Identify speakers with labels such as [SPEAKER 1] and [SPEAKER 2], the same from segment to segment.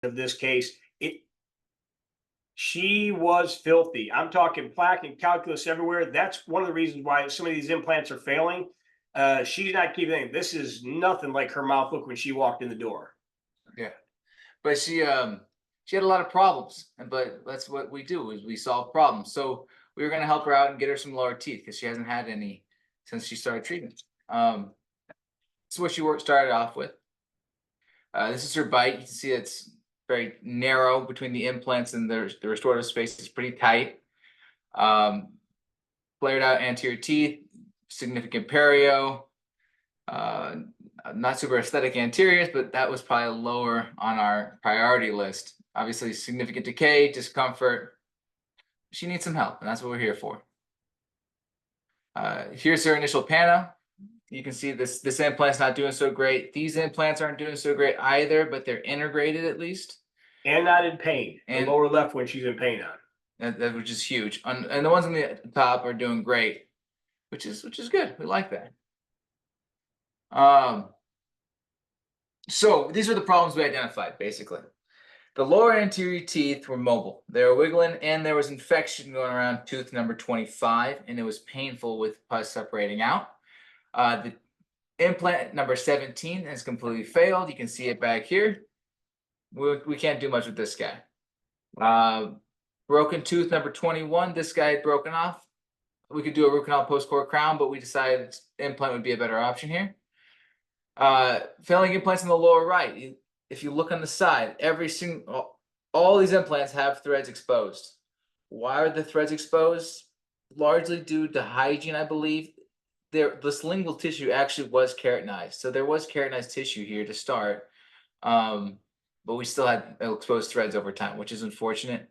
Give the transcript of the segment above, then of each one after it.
[SPEAKER 1] of this case, she was filthy. I'm talking plaque and calculus everywhere. That's one of the reasons why some of these implants are failing. She's not keeping. This is nothing like her mouth looked when she walked in the door.
[SPEAKER 2] Yeah. But she had a lot of problems, but that's what we do is we solve problems. So we were gonna help her out and get her some lower teeth because she hasn't had any since she started treatment. This is what started off with. This is her bite. You can see it's very narrow between the implants and the restorative space is pretty tight. Um, Flared out anterior teeth, significant perio, uh, not super aesthetic anteriors, but that was probably lower on our priority list. Obviously, significant decay, discomfort. She needs some help, and that's what we're here for. Here's her initial pana. You can see this implant's not doing so great. These implants aren't doing so great either, but they're integrated at least.
[SPEAKER 1] And not in pain.
[SPEAKER 2] And
[SPEAKER 1] the lower left when she's in pain on.
[SPEAKER 2] which is huge. And the ones on the top are doing great, which is good. We like that. So these are the problems we identified, basically. The lower anterior teeth were mobile. They were wiggling, and there was infection going around tooth number 25, and it was painful with pus separating out. The implant number 17 has completely failed. You can see it back here. We can't do much with this guy. Broken tooth number 21, this guy had broken off. We could do a root canal post-core crown, but we decided implant would be a better option here. Failing implants in the lower right. If you look on the side, all these implants have threads exposed. Why are the threads exposed? Largely due to hygiene, I believe. This lingual tissue actually was keratinized, so there was keratinized tissue here to start, but we still had exposed threads over time, which is unfortunate.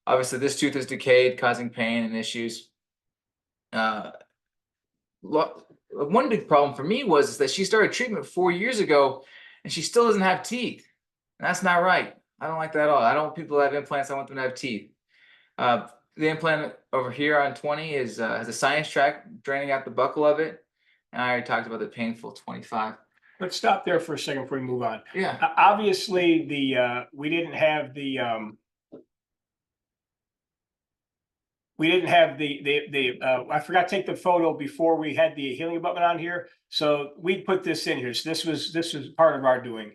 [SPEAKER 2] Obviously, this tooth is decayed, causing pain and issues. One big problem for me was that she started treatment 4 years ago and she still doesn't have teeth. And that's not right. I don't like that at all. I don't want people to have implants. I want them to have teeth. The implant over here on 20 has a science track draining out the buccal of it. And I already talked about the painful 25.
[SPEAKER 1] Let's stop there for a second before we move on.
[SPEAKER 2] Yeah.
[SPEAKER 1] Obviously, we didn't have the I forgot to take the photo before we had the healing abutment on here. So we put this in here. So this was part of our doing.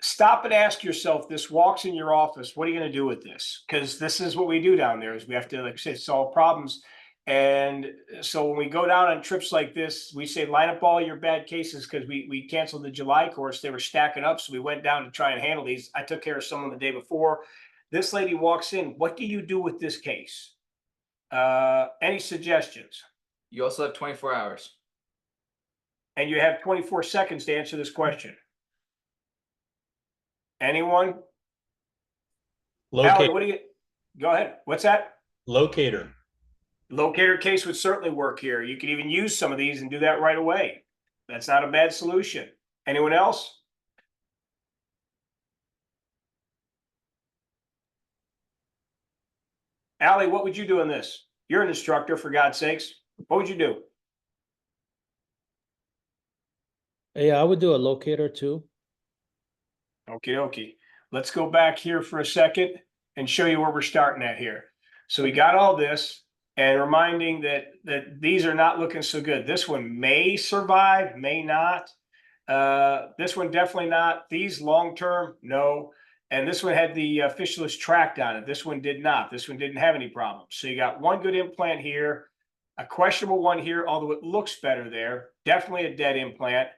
[SPEAKER 1] Stop and ask yourself, this walks in your office, what are you going to do with this? Because this is what we do down there is we have to, like I said, solve problems. And so when we go down on trips like this, we say line up all your bad cases because we canceled the July course. They were stacking up. So we went down to try and handle these. I took care of someone the day before. This lady walks in. What do you do with this case? Any suggestions?
[SPEAKER 2] You also have 24 hours.
[SPEAKER 1] And you have 24 seconds to answer this question. Anyone? Alan, what do you, go ahead. What's that?
[SPEAKER 3] Locator.
[SPEAKER 1] Locator case would certainly work here. You could even use some of these and do that right away. That's not a bad solution. Anyone else? Allie, what would you do in this? You're an instructor, for God's sakes. What would you do?
[SPEAKER 3] Yeah, I would do a locator too.
[SPEAKER 1] Okie dokie. Let's go back here for a second and show you where we're starting at here. So we got all this and reminding that these are not looking so good. This one may survive, may not. This one definitely not. These long-term, no. And this one had the fistulous tract on it. This one did not. This one didn't have any problems. So you got one good implant here, a questionable one here, although it looks better there. Definitely a dead implant.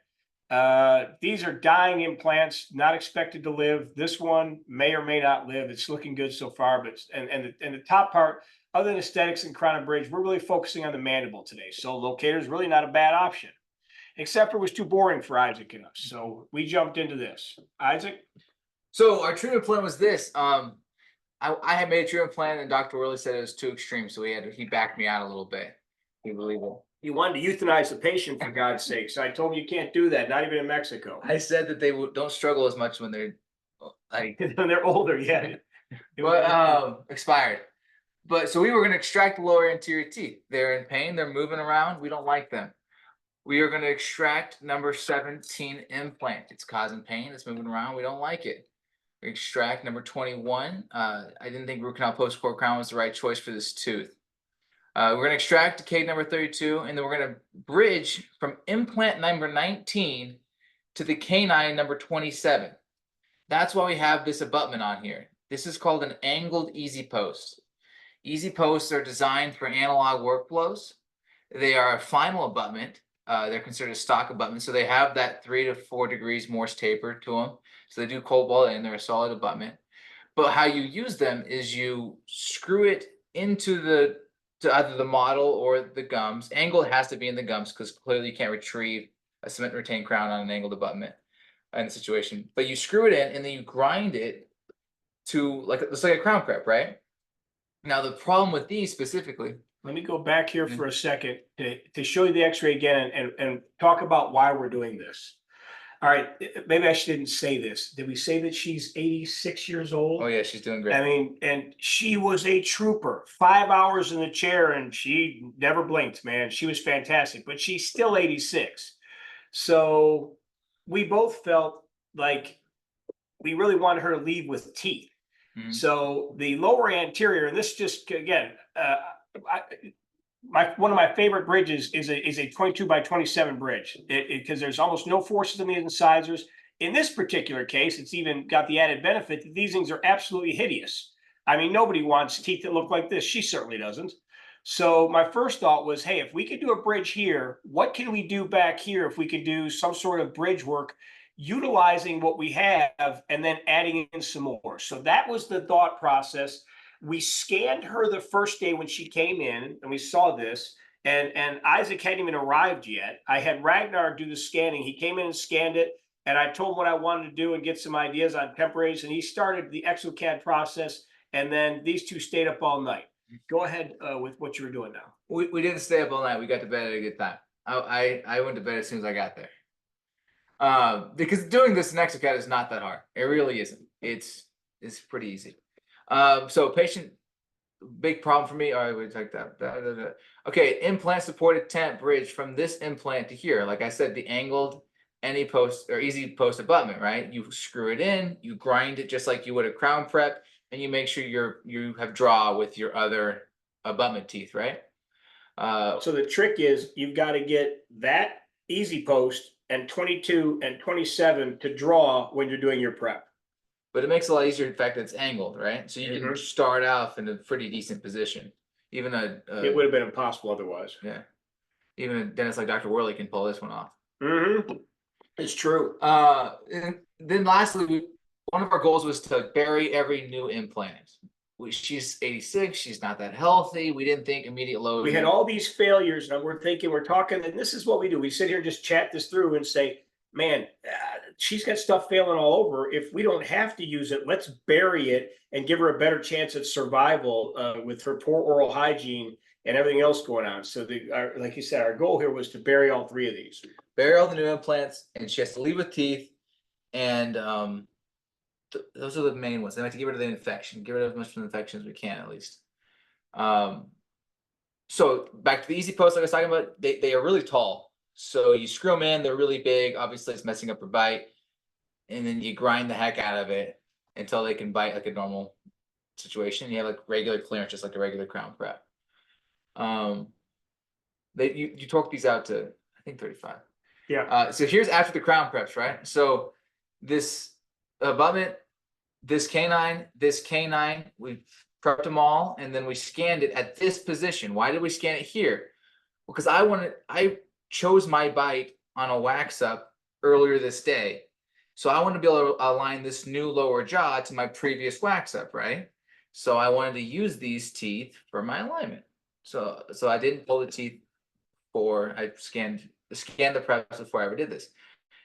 [SPEAKER 1] These are dying implants, not expected to live. This one may or may not live. It's looking good so far, but and the top part, other than aesthetics and crown and bridge, we're really focusing on the mandible today. So locator is really not a bad option, except it was too boring for Isaac and us. So we jumped into this. Isaac?
[SPEAKER 2] So our treatment plan was this. I had made a treatment plan and Dr. Worley said it was too extreme. So he backed me out a little bit. He believed it.
[SPEAKER 1] You wanted to euthanize the patient, for God's sake. So I told him you can't do that, not even in Mexico.
[SPEAKER 2] I said that they don't struggle as much when they're like
[SPEAKER 1] when they're older, yeah.
[SPEAKER 2] But expired. But so we were going to extract the lower anterior teeth. They're in pain. They're moving around. We don't like them. We are going to extract number 17 implant. It's causing pain. It's moving around. We don't like it. Extract number 21. I didn't think root canal post core crown was the right choice for this tooth. We're going to extract decade number 32, and then we're going to bridge from implant number 19 to the canine number 27. That's why we have this abutment on here. This is called an angled easy post. Easy posts are designed for analog workflows. They are a final abutment. They're considered a stock abutment, so they have that 3 to 4 degrees Morse taper to them. So they do cold wall and they're a solid abutment. But how you use them is you screw it into to either the model or the gums. Angle has to be in the gums because clearly you can't retrieve a cement retained crown on an angled abutment in the situation. But you screw it in and then you grind it to it's like a crown prep, right? Now the problem with these specifically.
[SPEAKER 1] Let me go back here for a second to show you the x-ray again and talk about why we're doing this. All right, maybe I didn't say this. Did we say that she's 86 years old?
[SPEAKER 2] Oh yeah, she's doing great.
[SPEAKER 1] I mean, and she was a trooper, 5 hours in the chair and she never blinked, man. She was fantastic, but she's still 86. So we both felt like we really wanted her to leave with teeth.
[SPEAKER 2] Mhm.
[SPEAKER 1] So the lower anterior, and this just, again, one of my favorite bridges is a 22 by 27 bridge because there's almost no forces on the incisors. In this particular case, it's even got the added benefit that these things are absolutely hideous. I mean, nobody wants teeth that look like this. She certainly doesn't. So my first thought was, hey, if we could do a bridge here, what can we do back here if we could do some sort of bridge work utilizing what we have and then adding in some more? So that was the thought process. We scanned her the first day when she came in and we saw this, and Isaac hadn't even arrived yet. I had Ragnar do the scanning. He came in and scanned it, and I told him what I wanted to do and get some ideas on temporaries, and he started the exocad process, and then these two stayed up all night. Go ahead with what you were doing now.
[SPEAKER 2] We didn't stay up all night. We got to bed at a good time. I went to bed as soon as I got there. Because doing this in exocad is not that hard. It really isn't. It's pretty easy. So patient, big problem for me. All right, we take that. Okay, implant supported tent bridge from this implant to here. Like I said, the angled any post or easy post abutment, right? You screw it in, you grind it just like you would a crown prep, and you make sure you have draw with your other abutment teeth, right?
[SPEAKER 1] So the trick is you've got to get that easy post and 22 and 27 to draw when you're doing your prep.
[SPEAKER 2] But it makes it a lot easier the fact that it's angled, right? So you can start off in a pretty decent position. Even
[SPEAKER 1] it would have been impossible otherwise.
[SPEAKER 2] Yeah. Even a dentist like Dr. Worley can pull this one off.
[SPEAKER 1] It's true.
[SPEAKER 2] And then lastly, one of our goals was to bury every new implant. She's 86. She's not that healthy. We didn't think immediate load.
[SPEAKER 1] We had all these failures, and we're talking, and this is what we do. We sit here and just chat this through and say, man, she's got stuff failing all over. If we don't have to use it, let's bury it and give her a better chance at survival with her poor oral hygiene and everything else going on. So like you said, our goal here was to bury all three of these.
[SPEAKER 2] Bury all the new implants, and she has to leave with teeth. And those are the main ones. They like to get rid of the infection, get rid of as much of the infection as we can, at least. So back to the easy post, like I was talking about, they are really tall. So you screw them in, they're really big. Obviously, it's messing up her bite. And then you grind the heck out of it until they can bite like a normal situation. You have like regular clearance, just like a regular crown prep. You torque these out to, I think, 35.
[SPEAKER 1] Yeah.
[SPEAKER 2] So here's after the crown preps, right? So this abutment, this canine, we prepped them all, and then we scanned it at this position. Why did we scan it here? Because I chose my bite on a wax up earlier this day. So I want to be able to align this new lower jaw to my previous wax up, right? So I wanted to use these teeth for my alignment. So I didn't pull the teeth I scanned the preps before I ever did this.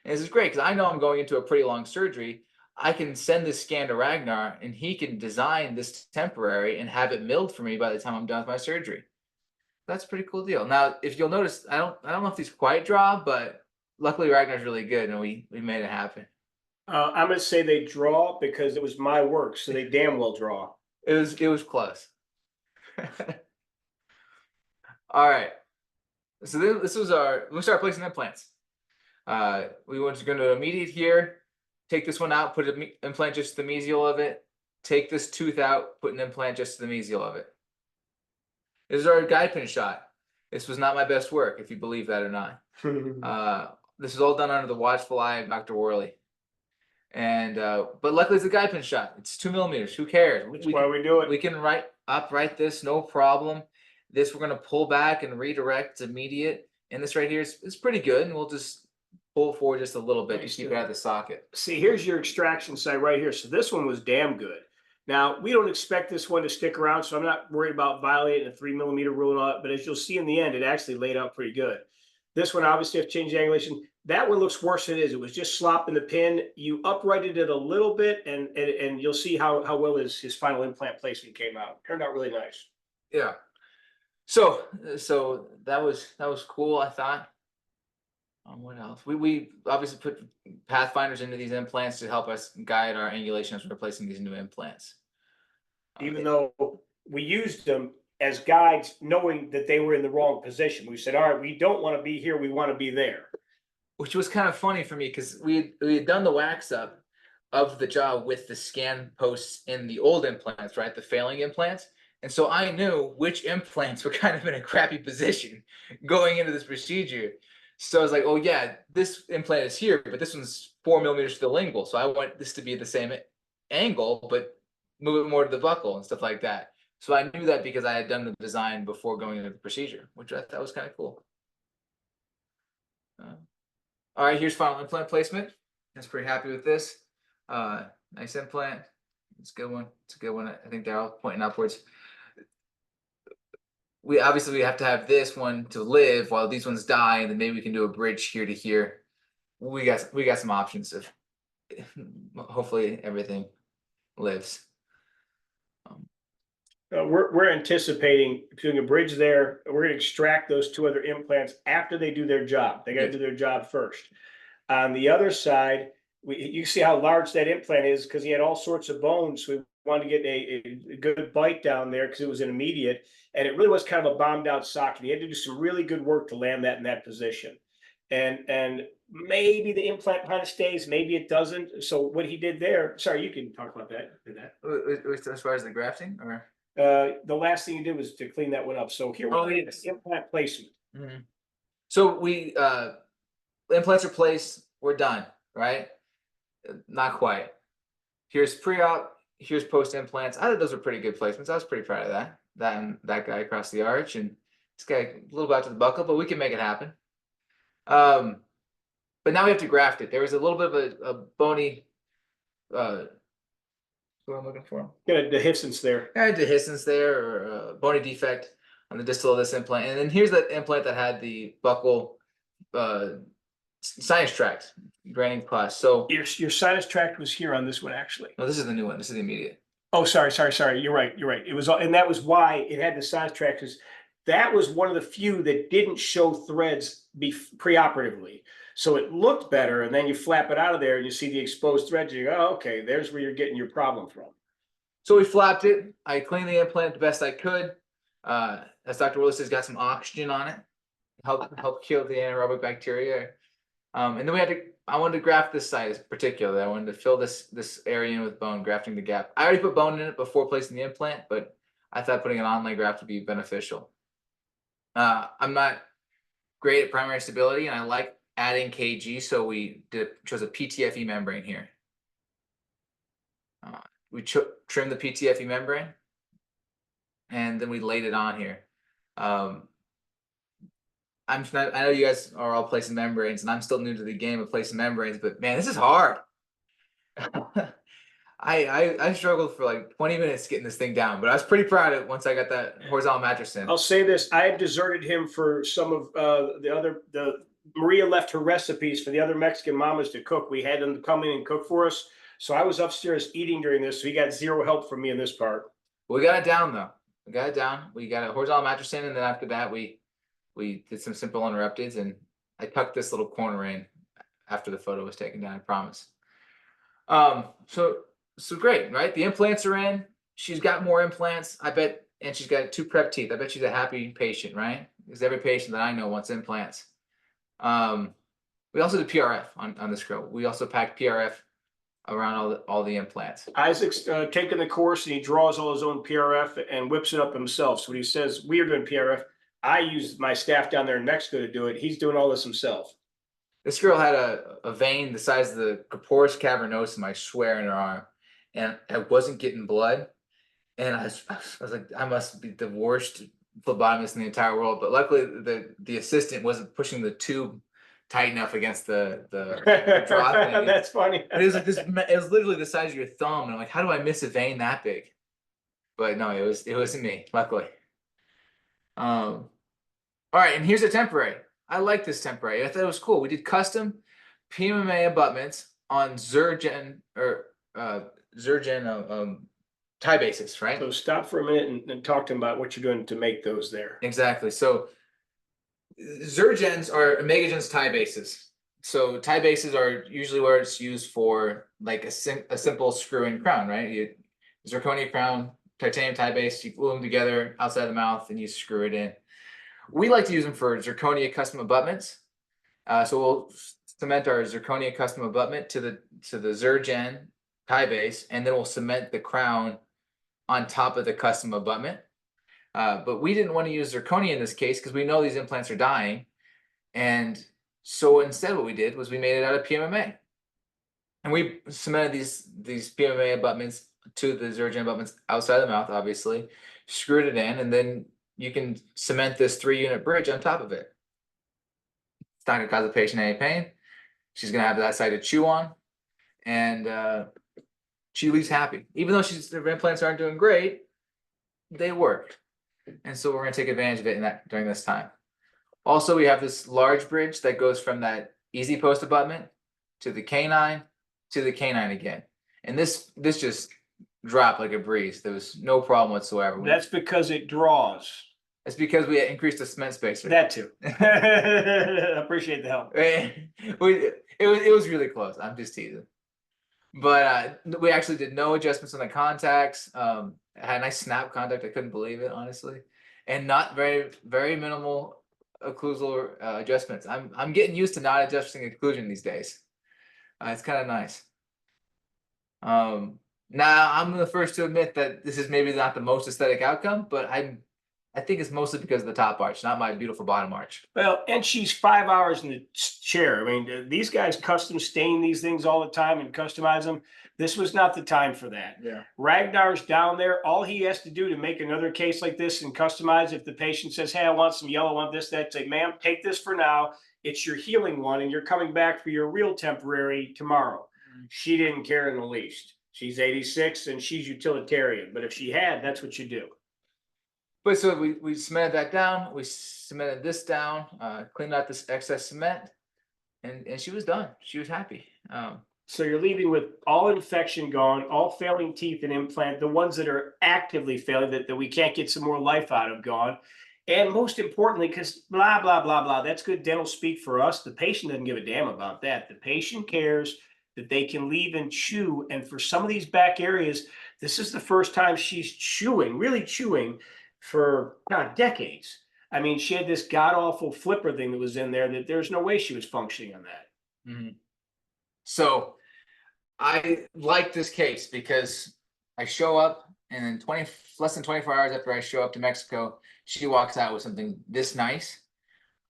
[SPEAKER 2] And this is great because I know I'm going into a pretty long surgery. I can send this scan to Ragnar and he can design this temporary and have it milled for me by the time I'm done with my surgery. That's a pretty cool deal. Now, if you'll notice, I don't know if these quite draw, but luckily Ragnar's really good and we made it happen.
[SPEAKER 1] I'm gonna say they draw because it was my work, so they damn well draw.
[SPEAKER 2] It was close. All right. So this was we started placing implants. We went to go to immediate here. take this one out, put an implant just to the mesial of it. Take this tooth out, put an implant just to the mesial of it. This is our guide pin shot. This was not my best work, if you believe that or not. This is all done under the watchful eye of Dr. Worley. And but luckily it's a guide pin shot. It's 2 millimeters. Who cares?
[SPEAKER 1] That's why we do it.
[SPEAKER 2] We can upright this, no problem. This we're gonna pull back and redirect. It's immediate. And this right here is pretty good. And we'll just pull forward just a little bit to
[SPEAKER 1] Nice,
[SPEAKER 2] keep
[SPEAKER 1] yeah.
[SPEAKER 2] it out of the socket.
[SPEAKER 1] See, here's your extraction site right here. So this one was damn good. Now, we don't expect this one to stick around, so I'm not worried about violating the 3 millimeter rule and all that, but as you'll see in the end, it actually laid out pretty good. This one obviously have changed the angulation. That one looks worse than it is. It was just slopping the pin. You uprighted it a little bit, and you'll see how well his final implant placement came out. Turned out really nice.
[SPEAKER 2] Yeah. So that was cool, I thought. What else? We obviously put pathfinders into these implants to help us guide our angulation as we're placing these new implants.
[SPEAKER 1] Even though we used them as guides, knowing that they were in the wrong position. We said, all right, we don't want to be here. We want to be there.
[SPEAKER 2] Which was kind of funny for me because we had done the wax up of the jaw with the scan posts in the old implants, right? The failing implants. And so I knew which implants were kind of in a crappy position going into this procedure. So I was like, oh yeah, this implant is here, but this one's 4 millimeters to the lingual. So I want this to be the same angle, but move it more to the buccal and stuff like that. So I knew that because I had done the design before going into the procedure, which I thought was kind of cool. All right, here's final implant placement. I was pretty happy with this. Nice implant. It's a good one. It's a good one. I think they're all pointing upwards. We obviously have to have this one to live while these ones die, and then maybe we can do a bridge here to here. We got some options of hopefully everything lives.
[SPEAKER 1] We're anticipating doing a bridge there. We're going to extract those 2 other implants after they do their job. They got to do their job first. On the other side, you see how large that implant is because he had all sorts of bones. So we wanted to get a good bite down there because it was an immediate, and it really was kind of a bombed out socket. He had to do some really good work to land that in that position. And maybe the implant kind of stays, maybe it doesn't. So what he did there, sorry, you can talk about that.
[SPEAKER 2] As far as the grafting, or
[SPEAKER 1] the last thing you did was to clean that one up. So here we go, implant placement.
[SPEAKER 2] mm-hmm. So we implants are placed, we're done, right? Not quite. Here's pre-op, here's post-implants. I thought those were pretty good placements. I was pretty proud of that. That and that guy across the arch, and this guy a little bit to the buckle, but we can make it happen. But now we have to graft it. There was a little bit of a bony what I'm looking for.
[SPEAKER 1] Got a dehiscence there.
[SPEAKER 2] I had dehiscence there, or a bony defect on the distal of this implant. And then here's the implant that had the buccal sinus tract draining pus. So
[SPEAKER 1] Your sinus tract was here on this one, actually.
[SPEAKER 2] no, this is the new one. This is the immediate.
[SPEAKER 1] Oh, sorry. You're right. It was, and that was why it had the sinus tract, because that was one of the few that didn't show threads preoperatively. So it looked better, and then you flap it out of there and you see the exposed threads. You go, oh, okay, there's where you're getting your problem from.
[SPEAKER 2] So we flapped it. I cleaned the implant the best I could. As Dr. Willis says, got some oxygen on it, help kill the anaerobic bacteria. And then I wanted to graft this site particularly. I wanted to fill this area in with bone, grafting the gap. I already put bone in it before placing the implant, but I thought putting an onlay graft would be beneficial. I'm not great at primary stability, and I like adding kg, so we chose a PTFE membrane here. We trimmed the PTFE membrane, and then we laid it on here. I know you guys are all placing membranes, and I'm still new to the game of placing membranes, but man, this is hard. I struggled for like 20 minutes getting this thing down, but I was pretty proud of it once I got that horizontal mattress in.
[SPEAKER 1] I'll say this: I have deserted him for some of the Maria left her recipes for the other Mexican mamas to cook. We had them come in and cook for us. So I was upstairs eating during this. So he got zero help from me in this part.
[SPEAKER 2] We got it down though. We got it down. We got a horizontal mattress in, and then after that, we did some simple interrupteds, and I tucked this little corner in after the photo was taken down, I promise. So great, right? The implants are in. She's got more implants, I bet, and she's got 2 prep teeth. I bet she's a happy patient, right? Because every patient that I know wants implants. We also did PRF on this girl. We also packed PRF around all the implants.
[SPEAKER 1] Isaac's taken the course and he draws all his own PRF and whips it up himself. So when he says we are doing PRF, I use my staff down there in Mexico to do it. He's doing all this himself.
[SPEAKER 2] This girl had a vein the size of the corporis cavernosum, I swear, in her arm, and I wasn't getting blood. And I was like, I must be the worst phlebotomist in the entire world. But luckily, the assistant wasn't pushing the tube tight enough against the drop thing.
[SPEAKER 1] That's funny.
[SPEAKER 2] But it was like this. It was literally the size of your thumb, and I'm like, how do I miss a vein that big? But no, it wasn't me. Luckily. All right, and here's a temporary. I like this temporary. I thought it was cool. We did custom PMMA abutments on Zergen tie bases, right?
[SPEAKER 1] So stop for a minute and talk to him about what you're doing to make those there.
[SPEAKER 2] Exactly. So Zergens are Omegagens tie bases. So tie bases are usually where it's used for like a simple screw-in crown, right? Zirconia crown, titanium tie base, you glue them together outside the mouth and you screw it in. We like to use them for zirconia custom abutments. So we'll cement our zirconia custom abutment to the Zergen tie base, and then we'll cement the crown on top of the custom abutment. But we didn't want to use zirconia in this case because we know these implants are dying. And so instead what we did was we made it out of PMMA. And we cemented these PMMA abutments to the Zergen abutments outside the mouth, obviously, screwed it in, and then you can cement this 3-unit bridge on top of it. It's not gonna cause the patient any pain. She's gonna have that side to chew on, and she leaves happy. Even though her implants aren't doing great, they work. And so we're gonna take advantage of it during this time. Also, we have this large bridge that goes from that easy post abutment to the canine to the canine again. And this just dropped like a breeze. There was no problem whatsoever.
[SPEAKER 1] That's because it draws.
[SPEAKER 2] It's because we increased the cement spacer.
[SPEAKER 1] That too. Appreciate the help.
[SPEAKER 2] It was really close. I'm just teasing. But we actually did no adjustments on the contacts. Had a nice snap contact. I couldn't believe it, honestly. And not very minimal occlusal adjustments. I'm getting used to not adjusting occlusion these days. It's kind of nice. Now I'm the first to admit that this is maybe not the most aesthetic outcome, but I think it's mostly because of the top arch, not my beautiful bottom arch.
[SPEAKER 1] Well, and she's 5 hours in the chair. I mean, these guys custom stain these things all the time and customize them. This was not the time for that.
[SPEAKER 2] Yeah.
[SPEAKER 1] Ragnar's down there. All he has to do to make another case like this and customize, if the patient says, hey, I want some yellow, I want this, that, say, ma'am, take this for now. It's your healing one, and you're coming back for your real temporary tomorrow. She didn't care in the least. She's 86 and she's utilitarian. But if she had, that's what you do.
[SPEAKER 2] But so we cemented that down. We cemented this down, cleaned out this excess cement, and she was done. She was happy.
[SPEAKER 1] So you're leaving with all infection gone, all failing teeth and implant, the ones that are actively failing that we can't get some more life out of gone. And most importantly, because blah, blah, blah, blah, that's good dental speak for us. The patient doesn't give a damn about that. The patient cares that they can leave and chew. And for some of these back areas, this is the first time she's chewing, really chewing for decades. I mean, she had this god-awful flipper thing that was in there that there's no way she was functioning on that.
[SPEAKER 2] Mm-hmm. So I like this case because I show up and then less than 24 hours after I show up to Mexico, she walks out with something this nice.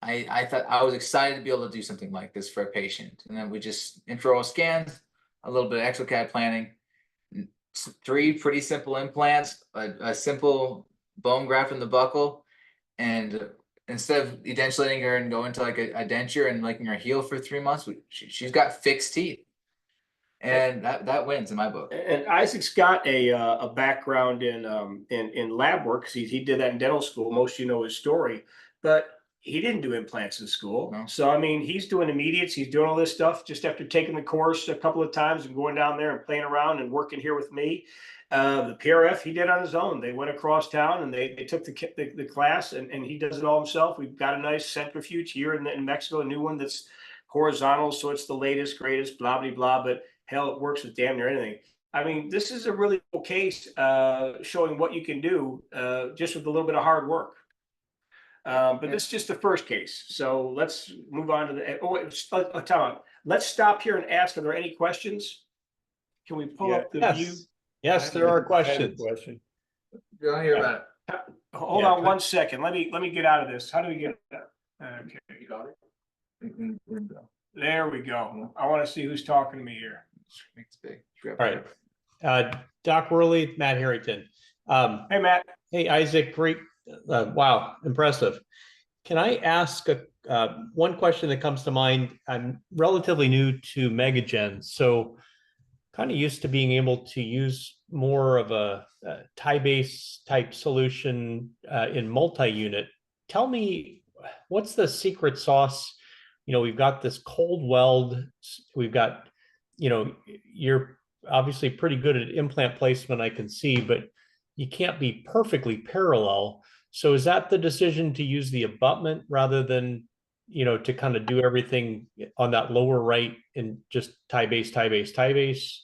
[SPEAKER 2] I thought I was excited to be able to do something like this for a patient. And then we just intraoral scans, a little bit of exocad planning, 3 pretty simple implants, a simple bone graft in the buccal, and instead of edentulating her and going to like a denture and making her heal for 3 months, she's got fixed teeth, and that wins in my book.
[SPEAKER 1] And Isaac's got a background in lab work because he did that in dental school. Most of you know his story, but he didn't do implants in school.
[SPEAKER 2] No.
[SPEAKER 1] So I mean, he's doing immediates. He's doing all this stuff just after taking the course a couple of times and going down there and playing around and working here with me. The PRF he did on his own. They went across town and they took the class and he does it all himself. We've got a nice centrifuge here in Mexico, a new one that's horizontal, so it's the latest, greatest, blah, blah, blah, but hell, it works with damn near anything. I mean, this is a really cool case showing what you can do just with a little bit of hard work. But this is just the first case. So let's move on to the, Tom, let's stop here and ask, are there any questions? can we pull up the view?
[SPEAKER 4] Yes, there are questions.
[SPEAKER 5] Question.
[SPEAKER 2] We don't hear about it.
[SPEAKER 1] Hold
[SPEAKER 5] Yeah,
[SPEAKER 1] on one second. Let me get out of this. How do we get that? Okay, there we go. I want to see who's talking to me here.
[SPEAKER 2] Make this big.
[SPEAKER 4] All right. Doc Worley, Matt Harrington.
[SPEAKER 1] Hey, Matt.
[SPEAKER 4] Hey, Isaac, great. Wow, impressive. Can I ask one question that comes to mind? I'm relatively new to Megagen, so kind of used to being able to use more of a tie-base type solution in multi-unit. Tell me, what's the secret sauce? You know, we've got this cold weld. We've got, you know, you're obviously pretty good at implant placement, I can see, but you can't be perfectly parallel. So is that the decision to use the abutment rather than, you know, to kind of do everything on that lower right and just tie base, tie base, tie base?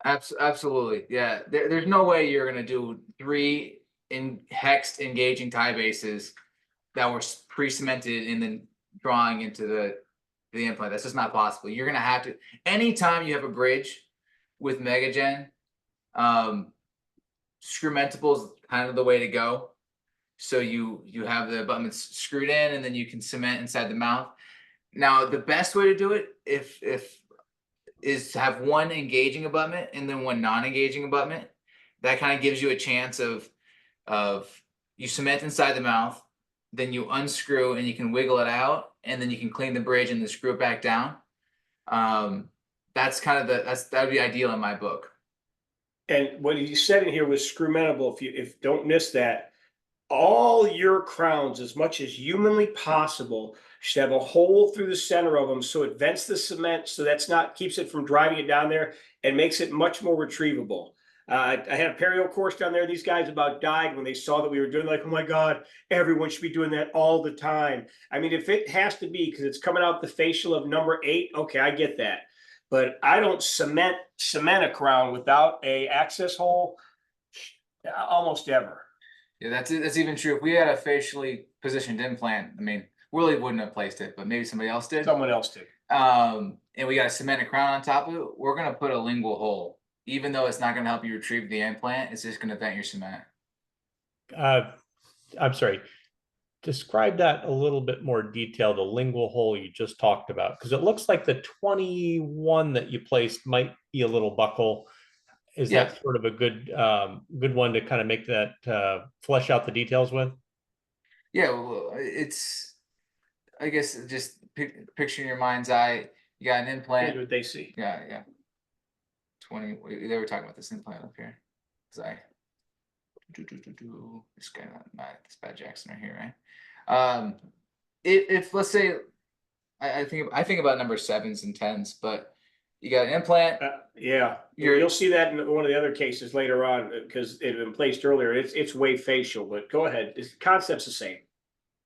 [SPEAKER 2] Absolutely. Yeah. There's no way you're going to do 3 hexed engaging tie bases that were pre-cemented and then drawing into the implant. That's just not possible. You're going to have to, anytime you have a bridge with Megagen, screw-mentable is kind of the way to go. So you have the abutments screwed in and then you can cement inside the mouth. Now, the best way to do it is to have one engaging abutment and then one non-engaging abutment. That kind of gives you a chance of you cement inside the mouth, then you unscrew and you can wiggle it out, and then you can clean the bridge and then screw it back down. That's kind of that would be ideal in my book.
[SPEAKER 1] And what you said in here was screw-mentable. If don't miss that, all your crowns, as much as humanly possible, should have a hole through the center of them so it vents the cement, so that's not keeps it from driving it down there and makes it much more retrievable. I had a perio course down there. These guys about died when they saw that we were doing, like, oh my God, everyone should be doing that all the time. I mean, if it has to be because it's coming out the facial of number 8, okay, I get that. But I don't cement a crown without a access hole almost ever.
[SPEAKER 2] Yeah, that's even true. If we had a facially positioned implant, I mean, Willie wouldn't have placed it, but maybe somebody else did.
[SPEAKER 1] Someone else did.
[SPEAKER 2] And we got a cemented crown on top of it. We're gonna put a lingual hole, even though it's not gonna help you retrieve the implant. It's just gonna vent your cement.
[SPEAKER 4] I'm sorry. Describe that a little bit more detail, the lingual hole you just talked about, because it looks like the 21 that you placed might be a little buckle. Is
[SPEAKER 2] Yeah.
[SPEAKER 4] that sort of a good one to kind of make that flesh out the details with?
[SPEAKER 2] Yeah, well, it's, I guess, just picture in your mind's eye. You got an
[SPEAKER 1] Here's
[SPEAKER 2] implant.
[SPEAKER 1] what they see.
[SPEAKER 2] Yeah. 20. They were talking about this implant up here. Cause this guy, this bad Jackson right here, right? If let's say, I think about number 7s and 10s, but you got an implant.
[SPEAKER 1] Yeah, you'll see that in one of the other cases later on because it had been placed earlier. It's way facial, but go ahead. The concept's the same.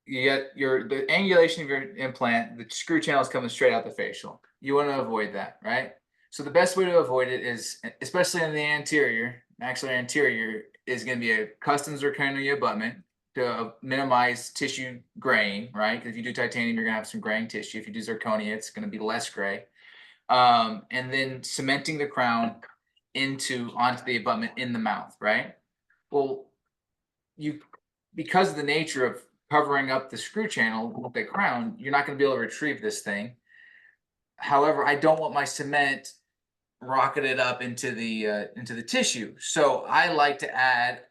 [SPEAKER 2] You got the angulation of your implant, the screw channel is coming straight out the facial. You want to avoid that, right? So the best way to avoid it is, especially in the anterior, maxillary anterior, is going to be a custom zirconia abutment to minimize tissue graying, right? If you do titanium, you're going to have some graying tissue. If you do zirconia, it's going to be less gray. And then cementing the crown onto the abutment in the mouth, right? Well, because of the nature of covering up the screw channel with the crown, you're not going to be able to retrieve this thing. However, I don't want my cement rocketed up into the tissue, so I like to add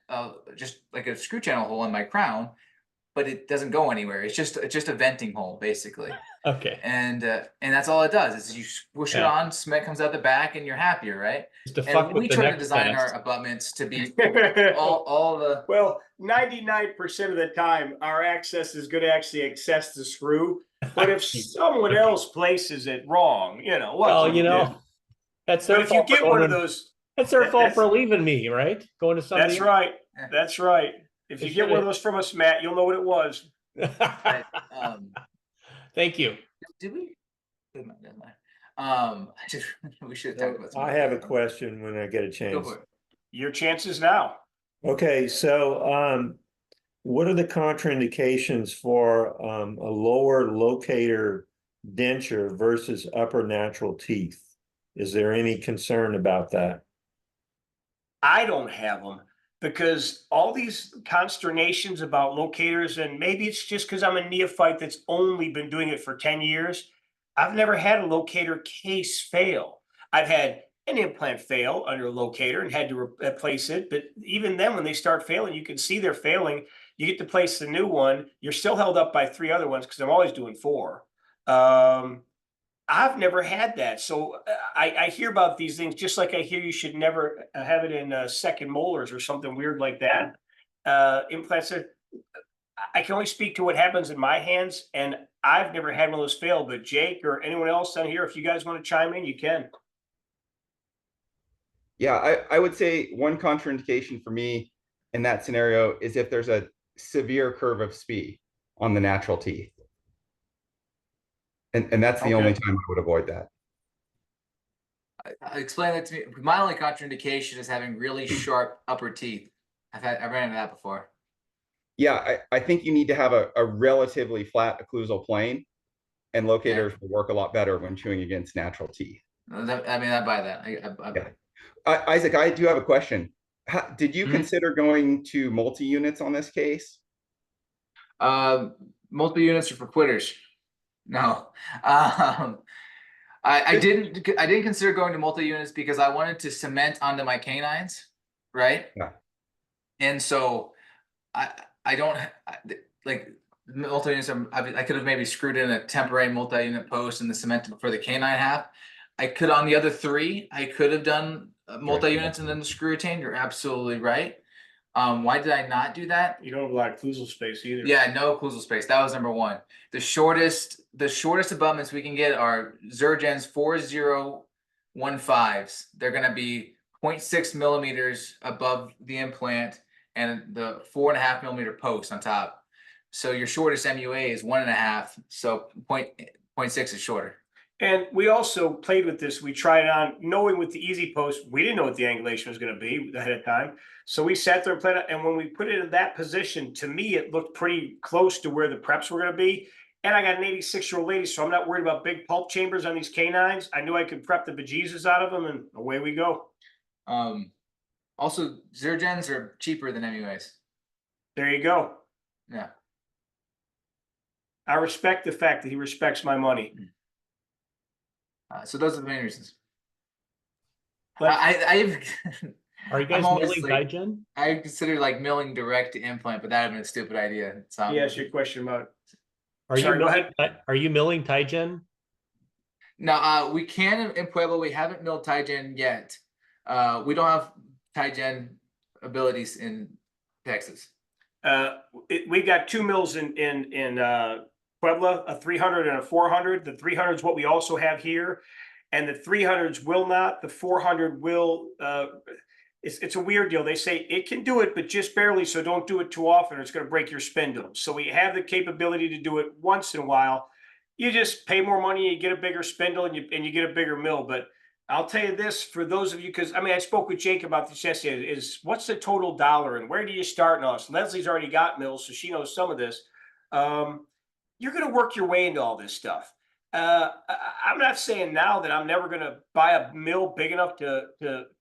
[SPEAKER 2] just like a screw channel hole in my crown, but it doesn't go anywhere. It's just a venting hole, basically.
[SPEAKER 4] Okay.
[SPEAKER 2] And that's all it does is you push it on, cement comes out the back, and you're happier, right?
[SPEAKER 4] Just to fuck
[SPEAKER 2] And
[SPEAKER 4] with
[SPEAKER 2] we
[SPEAKER 4] the
[SPEAKER 2] try to
[SPEAKER 4] next
[SPEAKER 2] design
[SPEAKER 4] test.
[SPEAKER 2] our abutments to be all the.
[SPEAKER 1] Well, 99% of the time, our access is going to actually access the screw. But if someone else places it wrong, what
[SPEAKER 4] Well,
[SPEAKER 1] can you do?
[SPEAKER 4] that's their
[SPEAKER 1] But if you
[SPEAKER 4] fault for
[SPEAKER 1] get one of
[SPEAKER 4] going-
[SPEAKER 1] those,
[SPEAKER 4] That's their fault for
[SPEAKER 1] that's-
[SPEAKER 4] leaving me, right? Going to somebody.
[SPEAKER 1] that's right.
[SPEAKER 2] Yeah.
[SPEAKER 1] That's right. If
[SPEAKER 4] They
[SPEAKER 1] you get one of those from us, Matt, you'll know what it was.
[SPEAKER 4] Thank you.
[SPEAKER 2] Did we? Doesn't matter. We should have talked about.
[SPEAKER 5] I have a question when I get a
[SPEAKER 2] Go
[SPEAKER 5] chance.
[SPEAKER 2] for it.
[SPEAKER 1] Your chances now.
[SPEAKER 5] Okay, so what are the contraindications for a lower locator denture versus upper natural teeth? Is there any concern about that?
[SPEAKER 1] I don't have them because all these consternations about locators, and maybe it's just because I'm a neophyte that's only been doing it for 10 years. I've never had a locator case fail. I've had an implant fail under a locator and had to replace it. But even then, when they start failing, you can see they're failing. You get to place the new one. You're still held up by 3 other ones because I'm always doing 4. I've never had that. So I hear about these things just like I hear you should never have it in second molars or something weird like that. Implants are, I can only speak to what happens in my hands, and I've never had one of those fail. But Jake or anyone else on here, if you guys want to chime in, you can.
[SPEAKER 6] Yeah, I would say one contraindication for me in that scenario is if there's a severe curve of SPE on the natural teeth. And that's the only time I would avoid that.
[SPEAKER 2] Explain that to me. My only contraindication is having really sharp upper teeth. I've ran into that before.
[SPEAKER 6] Yeah, I think you need to have a relatively flat occlusal plane, and locators will work a lot better when chewing against natural teeth.
[SPEAKER 2] I mean, I buy that.
[SPEAKER 6] Yeah. Isaac, I do have a question. Did you consider going to multi-units on this case?
[SPEAKER 2] Multiple units are for quitters. No. I didn't consider going to multi units because I wanted to cement onto my canines, right?
[SPEAKER 6] Yeah.
[SPEAKER 2] And so I don't like multi units. I could have maybe screwed in a temporary multi unit post and the cement for the canine half. I could on the other 3. I could have done multi units and then the screw retained. You're absolutely right. Why did I not do that?
[SPEAKER 1] You don't have a lot of occlusal space either.
[SPEAKER 2] Yeah, no occlusal space. That was number 1. The shortest abutments we can get are Zergens 4015s. They're going to be 0.6 millimeters above the implant and the 4.5 millimeter post on top. So your shortest MUA is 1.5. So 0.6 is shorter.
[SPEAKER 1] And we also played with this. We tried it on, knowing with the easy post, we didn't know what the angulation was going to be ahead of time. So we sat there and played it. And when we put it in that position, to me, it looked pretty close to where the preps were going to be. And I got an 86-year-old lady, so I'm not worried about big pulp chambers on these canines. I knew I could prep the bejesus out of them, and away we go.
[SPEAKER 2] Also, Zergens are cheaper than MUAs.
[SPEAKER 1] There you go.
[SPEAKER 2] Yeah.
[SPEAKER 1] I respect the fact that he respects my money.
[SPEAKER 2] So those are the main reasons.
[SPEAKER 1] But
[SPEAKER 2] I've
[SPEAKER 4] Are you guys milling Tygen?
[SPEAKER 2] I consider like milling direct to implant, but that would have been a stupid idea. So
[SPEAKER 1] he asked you a question about.
[SPEAKER 4] Are
[SPEAKER 1] Sorry, go ahead.
[SPEAKER 4] Are you milling Tygen?
[SPEAKER 2] No, we can in Pueblo. We haven't milled Tygen yet. We don't have Tygen abilities in Texas.
[SPEAKER 1] We got 2 mills in Puebla, a 300 and a 400. The 300 is what we also have here, and the 300s will not. The 400 will. It's a weird deal. They say it can do it, but just barely. So don't do it too often, or it's going to break your spindle. So we have the capability to do it once in a while. You just pay more money, you get a bigger spindle, and you get a bigger mill. But I'll tell you this for those of you, because I mean I spoke with Jake about this yesterday. Is what's the total dollar and where do you start? And all this? Leslie's already got mills, so she knows some of this. You're going to work your way into all this stuff. I'm not saying now that I'm never going to buy a mill big enough to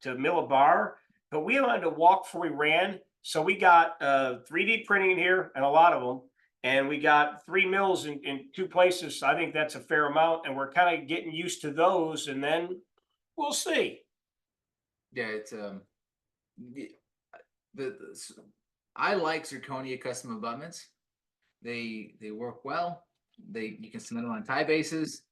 [SPEAKER 1] mill a bar, but we wanted to walk before we ran. So we got 3D printing in here and a lot of them. And we got 3 mills in 2 places. So I think that's a fair amount. And we're kind of getting used to those. And then we'll see.
[SPEAKER 2] Yeah, it's I like zirconia custom abutments. They work well. You can cement them on tie bases,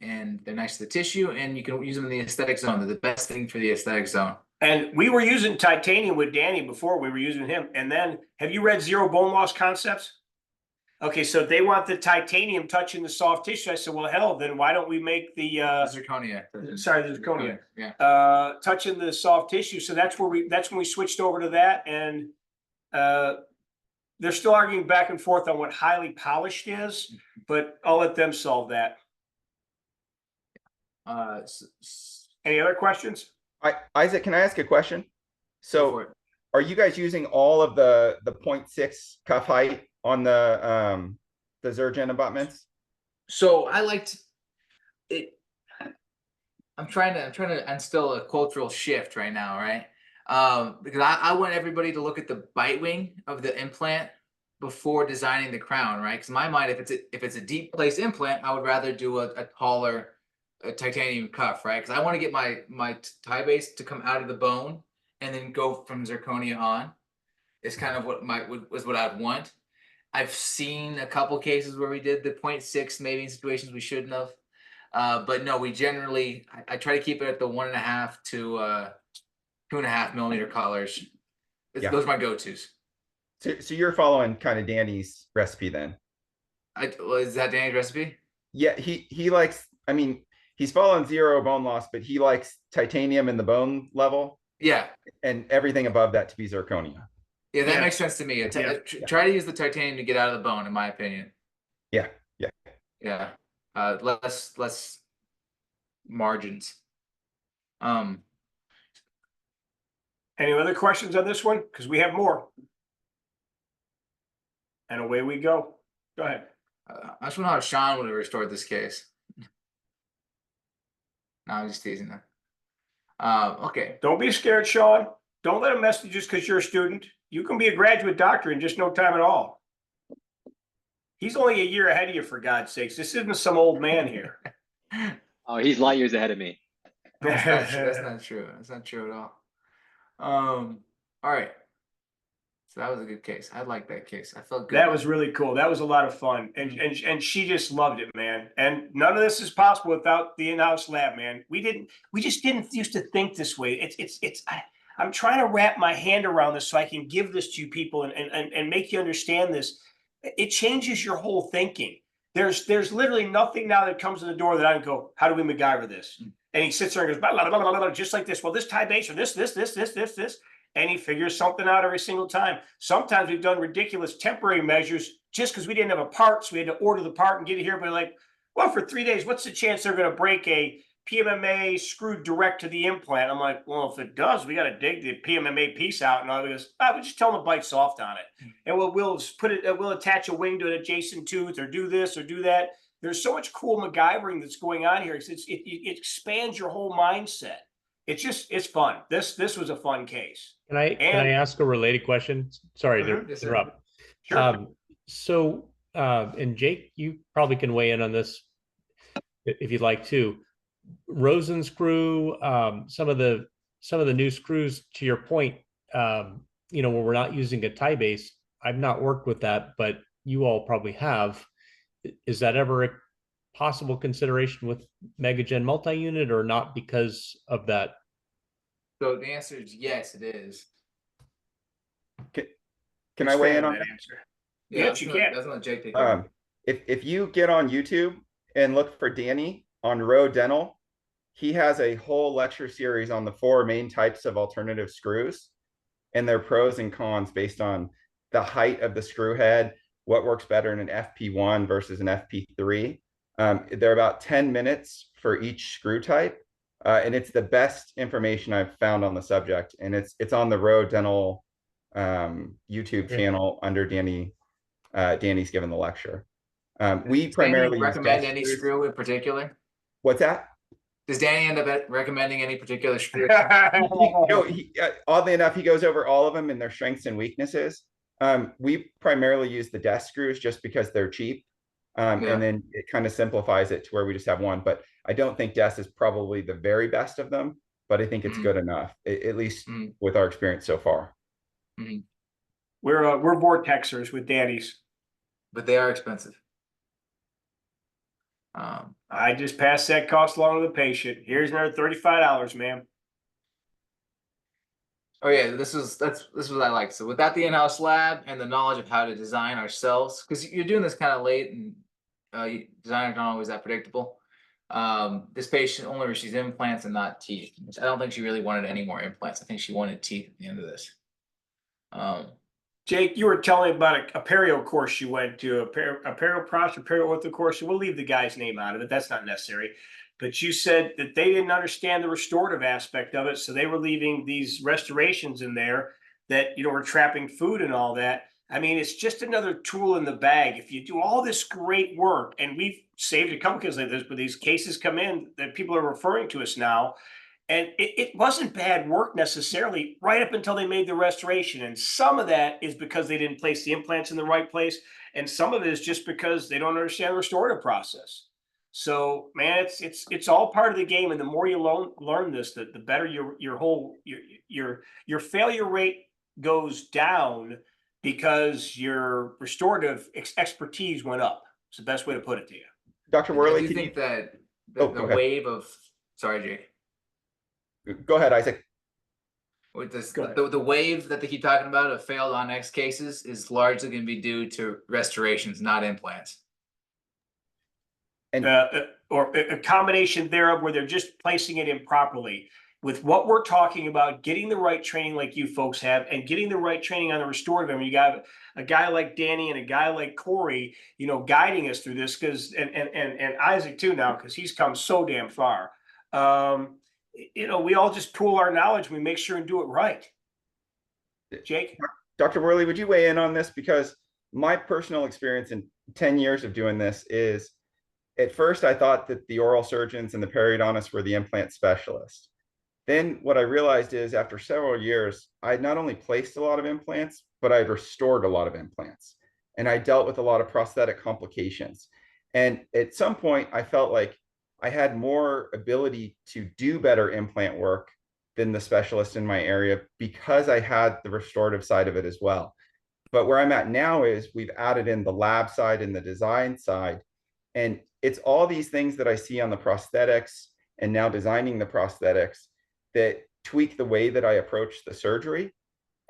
[SPEAKER 2] and they're nice to the tissue, and you can use them in the aesthetic zone. They're the best thing for the aesthetic zone. And
[SPEAKER 1] we were using titanium with Danny before. We were using him. And then have you read Zero Bone Loss Concepts? Okay, so they want the titanium touching the soft tissue. I said, well, hell, then why don't we make the
[SPEAKER 2] zirconia?
[SPEAKER 1] Sorry, the zirconia.
[SPEAKER 2] Yeah.
[SPEAKER 1] Touching the soft tissue. So that's when we switched over to that. And they're still arguing back and forth on what highly polished is, but I'll let them solve that. Any other questions?
[SPEAKER 6] Isaac, can I ask a question? So are you guys using all of the 0.6 cuff height on the Zergen abutments?
[SPEAKER 2] So I liked it. I'm trying to instill a cultural shift right now, right? Because I want everybody to look at the bite wing of the implant before designing the crown, right? Because in my mind, if it's a deep place implant, I would rather do a taller titanium cuff, right? Because I want to get my tie base to come out of the bone and then go from zirconia on. Is kind of what I'd want. I've seen a couple cases where we did the 0.6, maybe in situations we shouldn't have. But no, we generally, I try to keep it at the 1.5 to 2.5 millimeter collars.
[SPEAKER 6] Yeah.
[SPEAKER 2] Those are my go-tos.
[SPEAKER 6] So you're following kind of Danny's recipe then?
[SPEAKER 2] Is that Danny's recipe?
[SPEAKER 6] Yeah, he likes, I mean, he's following 0 bone loss, but he likes titanium in the bone level
[SPEAKER 2] Yeah.
[SPEAKER 6] and everything above that to be zirconia.
[SPEAKER 2] Yeah, that
[SPEAKER 1] Yeah.
[SPEAKER 2] makes sense to me.
[SPEAKER 1] Yeah.
[SPEAKER 2] Try to use the titanium to get out of the bone, in my opinion.
[SPEAKER 6] Yeah.
[SPEAKER 2] Yeah. Less margins.
[SPEAKER 1] Any other questions on this one? Because we have more. And away we go. Go ahead.
[SPEAKER 2] I just wonder how Sean would have restored this case. No, I'm just teasing them. Okay.
[SPEAKER 1] Don't be scared, Sean. Don't let him mess with you just because you're a student. You can be a graduate doctor in just no time at all. He's only a year ahead of you, for God's sakes. This isn't some old man here.
[SPEAKER 7] Oh, he's light years ahead of me.
[SPEAKER 2] That's not true. That's not true at all. All right. So that was a good case. I like that case. I felt good.
[SPEAKER 1] That was really cool. That was a lot of fun. And she just loved it, man. And none of this is possible without the in-house lab, man. We just didn't used to think this way. I'm trying to wrap my hand around this so I can give this to you people and make you understand this. It changes your whole thinking. There's literally nothing now that comes in the door that I can go, how do we MacGyver this? And he sits there and goes, blah, blah, blah, blah, blah, just like this. Well, this tie base or this. And he figures something out every single time. Sometimes we've done ridiculous temporary measures just because we didn't have a part. So we had to order the part and get it here. But like, well, for 3 days, what's the chance they're going to break a PMMA screwed direct to the implant? I'm like, well, if it does, we got to dig the PMMA piece out. And all goes, we just tell them to bite soft on it. And we'll attach a wing to an adjacent tooth or do this or do that. There's so much cool MacGyvering that's going on here. It expands your whole mindset. It's fun. This was a fun case.
[SPEAKER 4] Can I ask a related question? Sorry to
[SPEAKER 2] Yes, sir.
[SPEAKER 4] interrupt.
[SPEAKER 1] Sure.
[SPEAKER 4] And Jake, you probably can weigh in on this if you'd like to. Rosen screw, some of the new screws, to your point, when we're not using a tie base. I've not worked with that, but you all probably have. Is that ever a possible consideration with MegaGen multi-unit or not because of that?
[SPEAKER 2] So the answer is yes, it is.
[SPEAKER 6] Can I weigh in on
[SPEAKER 1] that
[SPEAKER 6] that?
[SPEAKER 1] answer?
[SPEAKER 2] Yeah,
[SPEAKER 1] Yes, you can.
[SPEAKER 2] That's not Jake take over.
[SPEAKER 6] If you get on YouTube and look for Danny on Row Dental, he has a whole lecture series on the 4 main types of alternative screws and their pros and cons based on the height of the screw head, what works better in an FP1 versus an FP3. They're about 10 minutes for each screw type. And it's the best information I've found on the subject. And it's on the Row Dental YouTube channel under Danny. Danny's given the lecture. We primarily
[SPEAKER 2] recommend any screw in particular.
[SPEAKER 6] What's that?
[SPEAKER 2] Does Danny end up recommending any particular screw?
[SPEAKER 6] Oddly enough, he goes over all of them and their strengths and weaknesses. We primarily use the desk screws just because they're cheap. And then it kind of simplifies it to where we just have one. But I don't think desk is probably the very best of them, but I think it's good enough, at least with our experience so far.
[SPEAKER 1] We're Vortexers with Danny's.
[SPEAKER 2] But they are expensive.
[SPEAKER 1] I just passed that cost along to the patient. Here's another $35, ma'am.
[SPEAKER 2] Oh yeah, this is what I like. So without the in-house lab and the knowledge of how to design ourselves, because you're doing this kind of late and designers aren't always that predictable. This patient only receives implants and not teeth. I don't think she really wanted any more implants. I think she wanted teeth at the end of this.
[SPEAKER 1] Jake, you were telling me about a perio course you went to, a perio-pros or perio-ortho course. We'll leave the guy's name out of it. That's not necessary. But you said that they didn't understand the restorative aspect of it, so they were leaving these restorations in there that were trapping food and all that. I mean, it's just another tool in the bag. If you do all this great work, and we've saved a couple cases like this, but these cases come in that people are referring to us now, and it wasn't bad work necessarily, right up until they made the restoration. And some of that is because they didn't place the implants in the right place, and some of it is just because they don't understand the restorative process. So, man, it's all part of the game, and the more you learn this, the better your whole your failure rate goes down because your restorative expertise went up. It's the best way to put it to you.
[SPEAKER 6] Dr.
[SPEAKER 2] I
[SPEAKER 6] Worley,
[SPEAKER 2] do
[SPEAKER 6] can
[SPEAKER 2] think that
[SPEAKER 6] Oh,
[SPEAKER 2] the
[SPEAKER 6] go ahead.
[SPEAKER 2] wave of, sorry, Jake.
[SPEAKER 6] go ahead, Isaac.
[SPEAKER 2] With this,
[SPEAKER 1] Go ahead.
[SPEAKER 2] the wave that they keep talking about of failed on X cases is largely going to be due to restorations, not implants.
[SPEAKER 6] And
[SPEAKER 1] Or a combination thereof where they're just placing it improperly. With what we're talking about, getting the right training like you folks have, and getting the right training on the restorative. I mean, you got a guy like Danny and a guy like Corey, you know, guiding us through this, because and Isaac too now, because he's come so damn far. You know, we all just pool our knowledge. We make sure and do it right. Jake?
[SPEAKER 6] Dr. Worley, would you weigh in on this? Because my personal experience in 10 years of doing this is, at first I thought that the oral surgeons and the periodontists were the implant specialists. Then what I realized is, after several years, I had not only placed a lot of implants, but I had restored a lot of implants. And I dealt with a lot of prosthetic complications. And at some point, I felt like I had more ability to do better implant work than the specialist in my area, because I had the restorative side of it as well. But where I'm at now is we've added in the lab side and the design side. And it's all these things that I see on the prosthetics and now designing the prosthetics that tweak the way that I approach the surgery.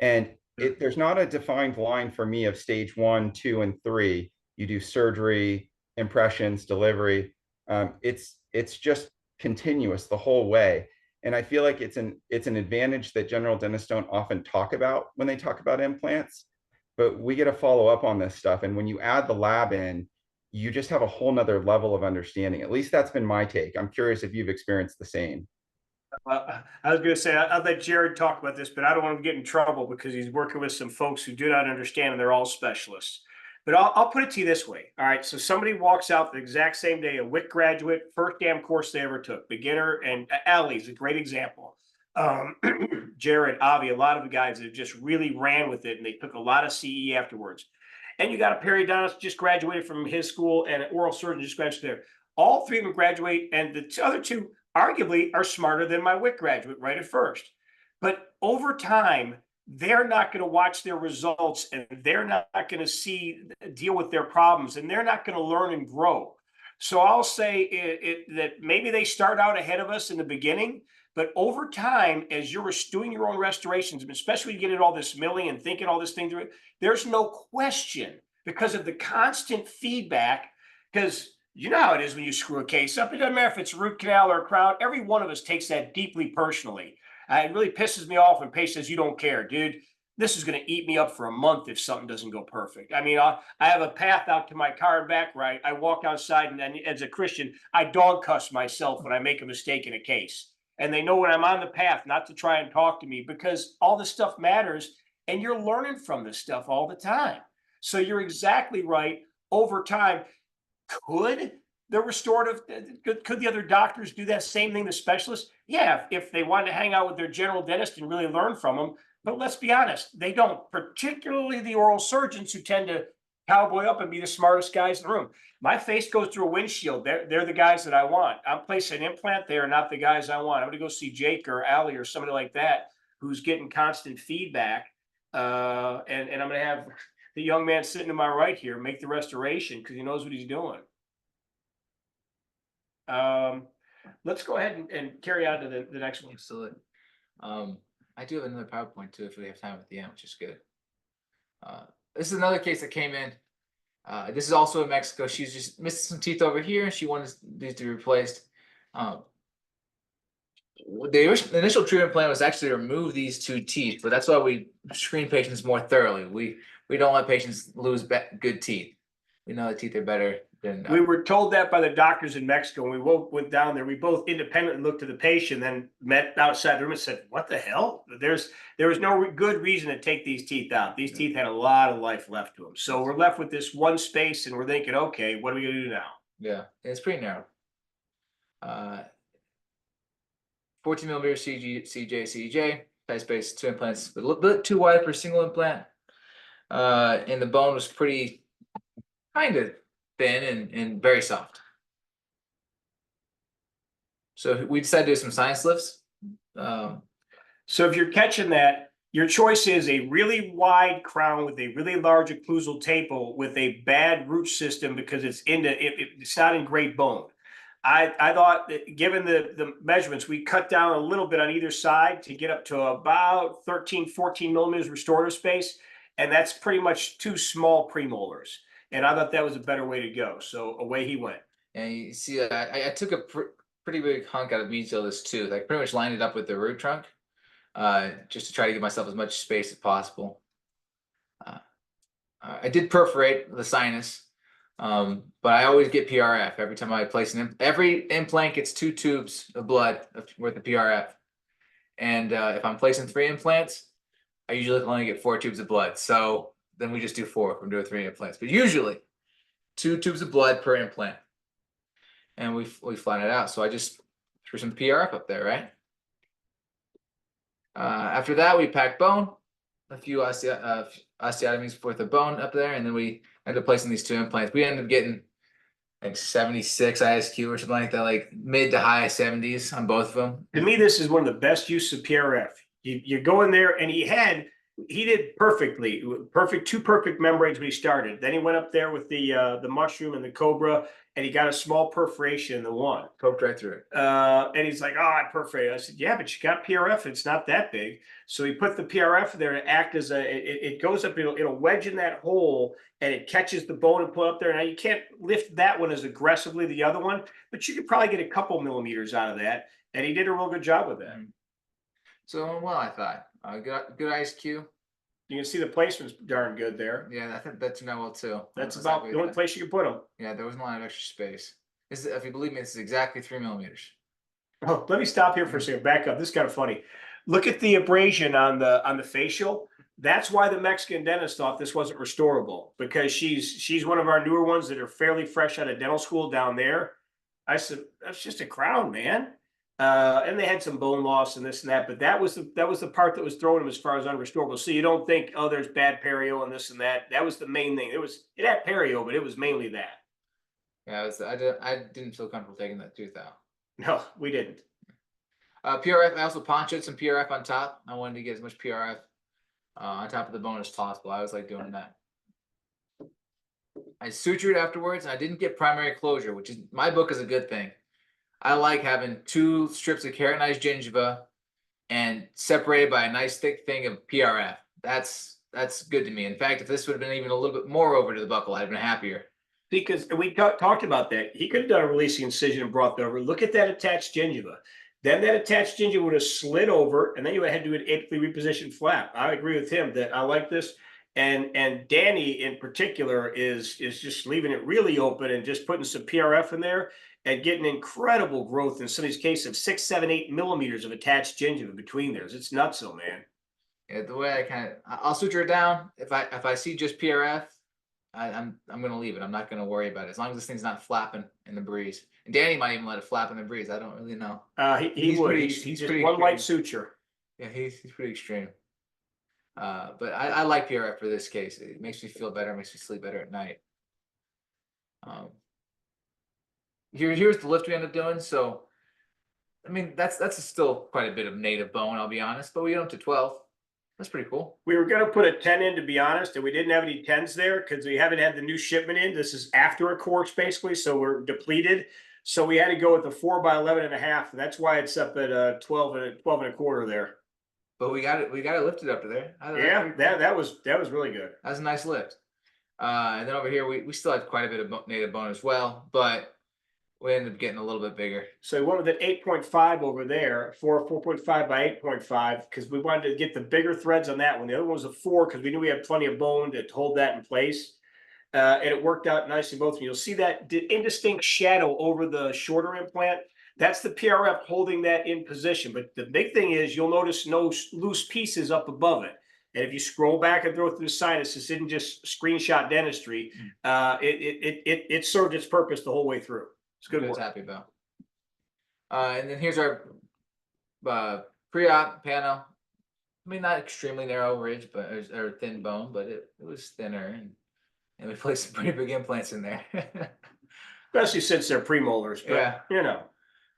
[SPEAKER 6] And there's not a defined line for me of stage 1, 2, and 3. You do surgery, impressions, delivery. It's just continuous the whole way. And I feel like it's an advantage that general dentists don't often talk about when they talk about implants, but we get to follow up on this stuff. And when you add the lab in, you just have a whole nother level of understanding. At least that's been my take. I'm curious if you've experienced the same.
[SPEAKER 1] I was going to say, I'll let Jared talk about this, but I don't want him to get in trouble because he's working with some folks who do not understand, and they're all specialists. But I'll put it to you this way. All right. So somebody walks out the exact same day, a WIC graduate, first damn course they ever took, beginner, and Ali's a great example. Jared, Avi, a lot of the guys that just really ran with it, and they took a lot of CE afterwards. And you got a periodontist just graduated from his school, and an oral surgeon just graduated there. All three of them graduate, and the other two arguably are smarter than my WIC graduate right at first. But over time, they're not going to watch their results, and they're not going to deal with their problems, and they're not going to learn and grow. So I'll say that maybe they start out ahead of us in the beginning, but over time, as you're doing your own restorations, especially when you get into all this milling and thinking all this thing through it, there's no question, because of the constant feedback, because you know how it is when you screw a case up. It doesn't matter if it's root canal or crown. Every one of us takes that deeply personally. It really pisses me off when patient says, "You don't care, dude. This is going to eat me up for a month if something doesn't go perfect." I mean, I have a path out to my car and back, right? I walk outside, and then as a Christian, I dog cuss myself when I make a mistake in a case. And they know when I'm on the path not to try and talk to me, because all this stuff matters, and you're learning from this stuff all the time. So you're exactly right. Over time, could the restorative, could the other doctors do that same thing, the specialists? Yeah, if they wanted to hang out with their general dentist and really learn from them. But let's be honest, they don't, particularly the oral surgeons who tend to cowboy up and be the smartest guys in the room. My face goes through a windshield. They're the guys that I want. I'm placing an implant. They are not the guys I want. I'm going to go see Jake or Ali or somebody like that who's getting constant feedback. And I'm going to have the young man sitting to my right here make the restoration because he knows what he's doing. Let's go ahead and carry on to the next one.
[SPEAKER 2] Absolutely. I do have another PowerPoint too if we have time at the end, which is good. This is another case that came in. This is also in Mexico. She's just missing some teeth over here, and she wanted these to be replaced. The initial treatment plan was actually to remove these 2 teeth, but that's why we screen patients more thoroughly. We don't let patients lose good teeth. We know the teeth are better Then,
[SPEAKER 1] We were told that by the doctors in Mexico. When we went down there, we both independently looked at the patient, then met outside the room and said, what the hell? There was no good reason to take these teeth out. These teeth had a lot of life left to them. So we're left with this one space and we're thinking, okay, what are we gonna do now?
[SPEAKER 2] yeah, it's pretty narrow. 14 millimeter CJ, tight space, 2 implants, but a little bit too wide for a single implant. And the bone was pretty kind of thin and very soft. So we decided to do some sinus lifts.
[SPEAKER 1] So if you're catching that, your choice is a really wide crown with a really large occlusal tapetum with a bad root system because it's it's not in great bone. I thought that given the measurements, we cut down a little bit on either side to get up to about 13, 14 millimeters restorative space. And that's pretty much 2 small premolars. And I thought that was a better way to go. So away he went.
[SPEAKER 2] And you see that I took a pretty big hunk out of mesial tooth. I pretty much lined it up with the root trunk, just to try to give myself as much space as possible. I did perforate the sinus, but I always get PRF every time I place every implant gets 2 tubes of blood worth of PRF. And if I'm placing 3 implants, I usually only get 4 tubes of blood. So then we just do 4 if I'm doing 3 implants. But usually 2 tubes of blood per implant. And we flatten it out. So I just threw some PRF up there, right? After that, we packed bone, a few osteotomies worth of bone up there, and then we ended up placing these 2 implants. We ended up getting like 76 ISQ or something like that, like mid to high 70s on both of them.
[SPEAKER 1] To me, this is one of the best uses of PRF. You go in there and he did perfectly, 2 perfect membranes when he started. Then he went up there with the mushroom and the cobra, and he got a small perforation in the one.
[SPEAKER 2] Poked right through it.
[SPEAKER 1] And he's like, oh, I perforated. I said, yeah, but you got PRF. It's not that big. So he put the PRF there to act as it goes up, it'll wedge in that hole and it catches the bone and put up there. Now you can't lift that one as aggressively the other one, but you could probably get a couple millimeters out of that. And he did a real good job with that.
[SPEAKER 2] So, well, I thought, good ISQ.
[SPEAKER 1] You can see the placement's darn good there.
[SPEAKER 2] Yeah, I think that turned out well too.
[SPEAKER 1] That's about the only place you can put them.
[SPEAKER 2] Yeah, there wasn't a lot of extra space. This is, if you believe me, this is exactly 3 millimeters.
[SPEAKER 1] Oh, let me stop here for a second. Back up. This is kind of funny. Look at the abrasion on the facial. That's why the Mexican dentist thought this wasn't restorable, because she's one of our newer ones that are fairly fresh out of dental school down there. I said, that's just a crown, man. And they had some bone loss and this and that, but that was the part that was throwing them as far as unrestorable. So you don't think, oh, there's bad perio and this and that. That was the main thing. It had perio, but it was mainly that.
[SPEAKER 2] Yeah, I didn't feel comfortable taking that tooth out.
[SPEAKER 1] No, we didn't.
[SPEAKER 2] PRF, I also ponchoed some PRF on top. I wanted to get as much PRF on top of the bone as possible. I always like doing that. I sutured afterwards, and I didn't get primary closure, which is, my book is a good thing. I like having 2 strips of keratinized gingiva and separated by a nice thick thing of PRF. That's good to me. In fact, if this would have been even a little bit more over to the buccal, I'd have been happier.
[SPEAKER 1] Because we talked about that. He could have done a releasing incision and brought that over. Look at that attached gingiva. Then that attached gingiva would have slid over, and then you had to do an apically repositioned flap. I agree with him that I like this. And Danny in particular is just leaving it really open and just putting some PRF in there and getting incredible growth in some of these cases of 6, 7, 8 millimeters of attached gingiva between theirs. It's nuts, so man.
[SPEAKER 2] Yeah, the way I'll suture it down. If I see just PRF, I'm gonna leave it. I'm not gonna worry about it as long as this thing's not flapping in the breeze. And Danny might even let it flap in the breeze. I don't really know.
[SPEAKER 1] He would. He's just
[SPEAKER 2] pretty
[SPEAKER 1] one light
[SPEAKER 2] extreme.
[SPEAKER 1] suture.
[SPEAKER 2] Yeah, he's pretty extreme. But I like PRF for this case. It makes me feel better. Makes me sleep better at night. Here's the lift we end up doing. So, I mean, that's still quite a bit of native bone, I'll be honest. But we get up to 12. That's pretty cool.
[SPEAKER 1] We were going to put a 10 in, to be honest, and we didn't have any 10s there because we haven't had the new shipment in. This is after a course, basically, so we're depleted. So we had to go with the 4 by 11.5. That's why it's up at 12 and a quarter there.
[SPEAKER 2] But we got it lifted up to there.
[SPEAKER 1] Yeah, that was really good.
[SPEAKER 2] That was a nice lift. And then over here, we still had quite a bit of native bone as well, but we ended up getting a little bit bigger.
[SPEAKER 1] So we went with an 8.5 over there, 4.5 by 8.5, because we wanted to get the bigger threads on that one. The other one was a 4 because we knew we had plenty of bone to hold that in place. And it worked out nicely both. You'll see that indistinct shadow over the shorter implant. That's the PRF holding that in position. But the big thing is you'll notice no loose pieces up above it. And if you scroll back and through the sinus, this isn't just screenshot dentistry. It served its purpose the whole way through. It's good work.
[SPEAKER 2] Happy about. And then here's our pre-op panel. I mean, not extremely narrow ridge, but or thin bone, but it was thinner, and we placed some pretty big implants in there.
[SPEAKER 1] Especially since they're premolars, but
[SPEAKER 2] Yeah.
[SPEAKER 1] you know.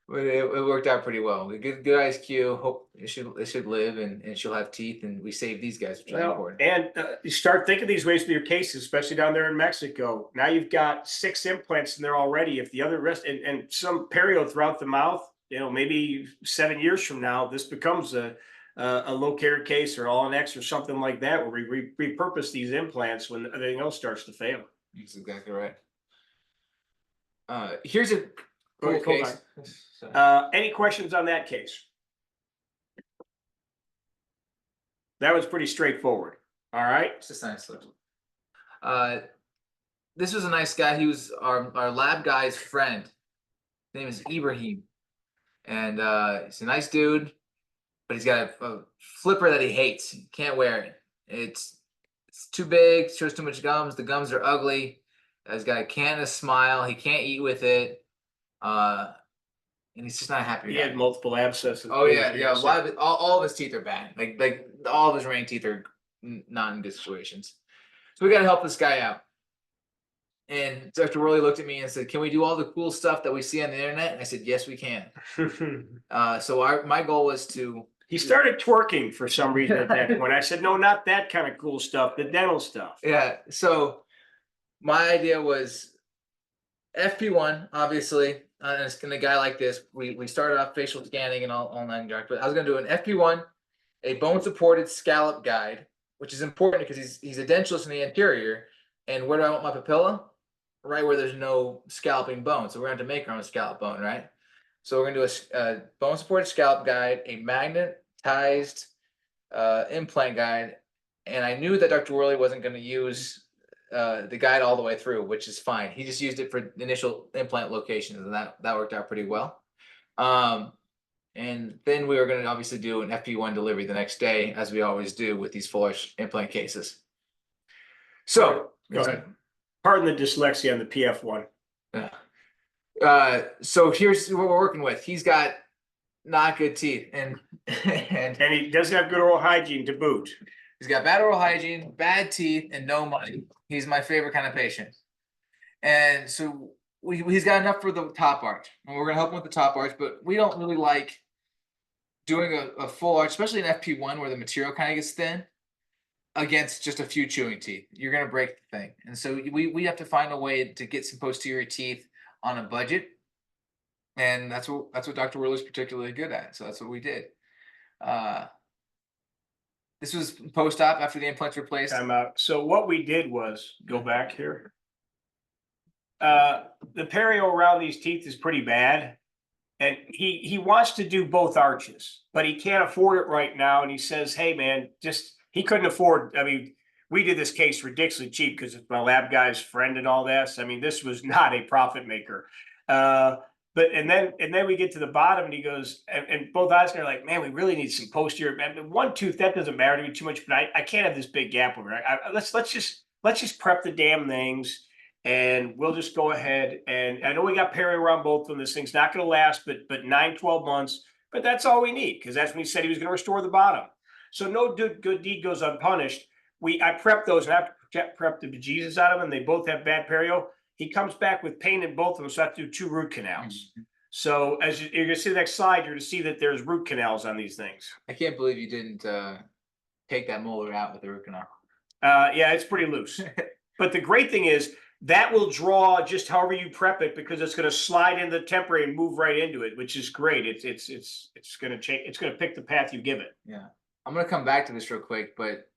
[SPEAKER 2] But it worked out pretty well. Good ISQ. Hope it should live, and she'll have teeth, and we save these guys, which is
[SPEAKER 1] Well,
[SPEAKER 2] important.
[SPEAKER 1] and you start thinking these ways for your cases, especially down there in Mexico. Now you've got 6 implants in there already. If the other rest and some perio throughout the mouth, you know, maybe 7 years from now, this becomes a locator case or all an X or something like that, where we repurpose these implants when everything else starts to fail.
[SPEAKER 2] That's exactly right. Here's a cool
[SPEAKER 1] Hold
[SPEAKER 2] case.
[SPEAKER 1] Any questions on that case? That was pretty straightforward. All right.
[SPEAKER 2] It's just nice look. This was a nice guy. He was our lab guy's friend. His name is Ibrahim, and he's a nice dude, but he's got a flipper that he hates. He can't wear it. It's too big. Shows too much gums. The gums are ugly. He's got a can of Smile. He can't eat with it. And he's just not happy.
[SPEAKER 1] He had multiple abscesses.
[SPEAKER 2] Oh yeah. A lot of it, all of his teeth are bad. Like all of his remaining teeth are not in good situations. So we got to help this guy out. And Dr. Worley looked at me and said, "Can we do all the cool stuff that we see on the internet?" And I said, "Yes, we can." So my goal was to.
[SPEAKER 1] He started twerking for some reason at that point. I said, "No, not that kind of cool stuff. The dental stuff."
[SPEAKER 2] Yeah. So my idea was FP1, obviously. And it's gonna a guy like this. We started off facial scanning and all 9 yards, but I was gonna do an FP1, a bone supported scallop guide, which is important because he's a dentulous in the anterior. And where do I want my papilla? Right where there's no scalloping bone. So we're going to have to make our own scallop bone, right? So we're going to do a bone supported scallop guide, a magnetized implant guide, and I knew that Dr. Worley wasn't going to use the guide all the way through, which is fine. He just used it for initial implant locations, and that worked out pretty well. And then we were going to obviously do an FP1 delivery the next day, as we always do with these full arch implant cases. So
[SPEAKER 1] Go ahead. Pardon the dyslexia on the PF1.
[SPEAKER 2] So here's what we're working with. He's got not good teeth, and
[SPEAKER 1] And he doesn't have good oral hygiene to boot.
[SPEAKER 2] he's got bad oral hygiene, bad teeth, and no money. He's my favorite kind of patient. And so he's got enough for the top arch, and we're gonna help him with the top arch, but we don't really like doing a full arch, especially an FP1 where the material kind of gets thin, against just a few chewing teeth. You're gonna break the thing. And so we have to find a way to get some posterior teeth on a budget. And that's what Dr. Worley's particularly good at. So that's what we did. This was post-op after the implants were placed.
[SPEAKER 1] Time out. So what we did was go back here. The perio around these teeth is pretty bad. And he wants to do both arches, but he can't afford it right now. And he says, "Hey man, he couldn't afford." I mean, we did this case ridiculously cheap because it's my lab guy's friend and all this. I mean, this was not a profit maker. But and then we get to the bottom and he goes, and both eyes are like, "Man, we really need some posterior. Man, one tooth, that doesn't matter to me too much, but I can't have this big gap over it. Let's just prep the damn things. And we'll just go ahead, and I know we got perio around both of them. This thing's not going to last, but 9-12 months. But that's all we need, because that's when he said he was going to restore the bottom. So no good deed goes unpunished. I prepped those, and I have to prep the bejesus out of them. They both have bad perio. He comes back with pain in both of them, so I have to do 2 root canals. So as you're going to see the next slide, you're going to see that there's root canals on these things.
[SPEAKER 2] I can't believe you didn't take that molar out with the root canal.
[SPEAKER 1] Yeah, it's pretty loose. But the great thing is, that will draw just however you prep it, because it's going to slide into the temporary and move right into it, which is great. It's going to change. It's going to pick the path you give it.
[SPEAKER 2] Yeah, I'm going to come back to this real quick, but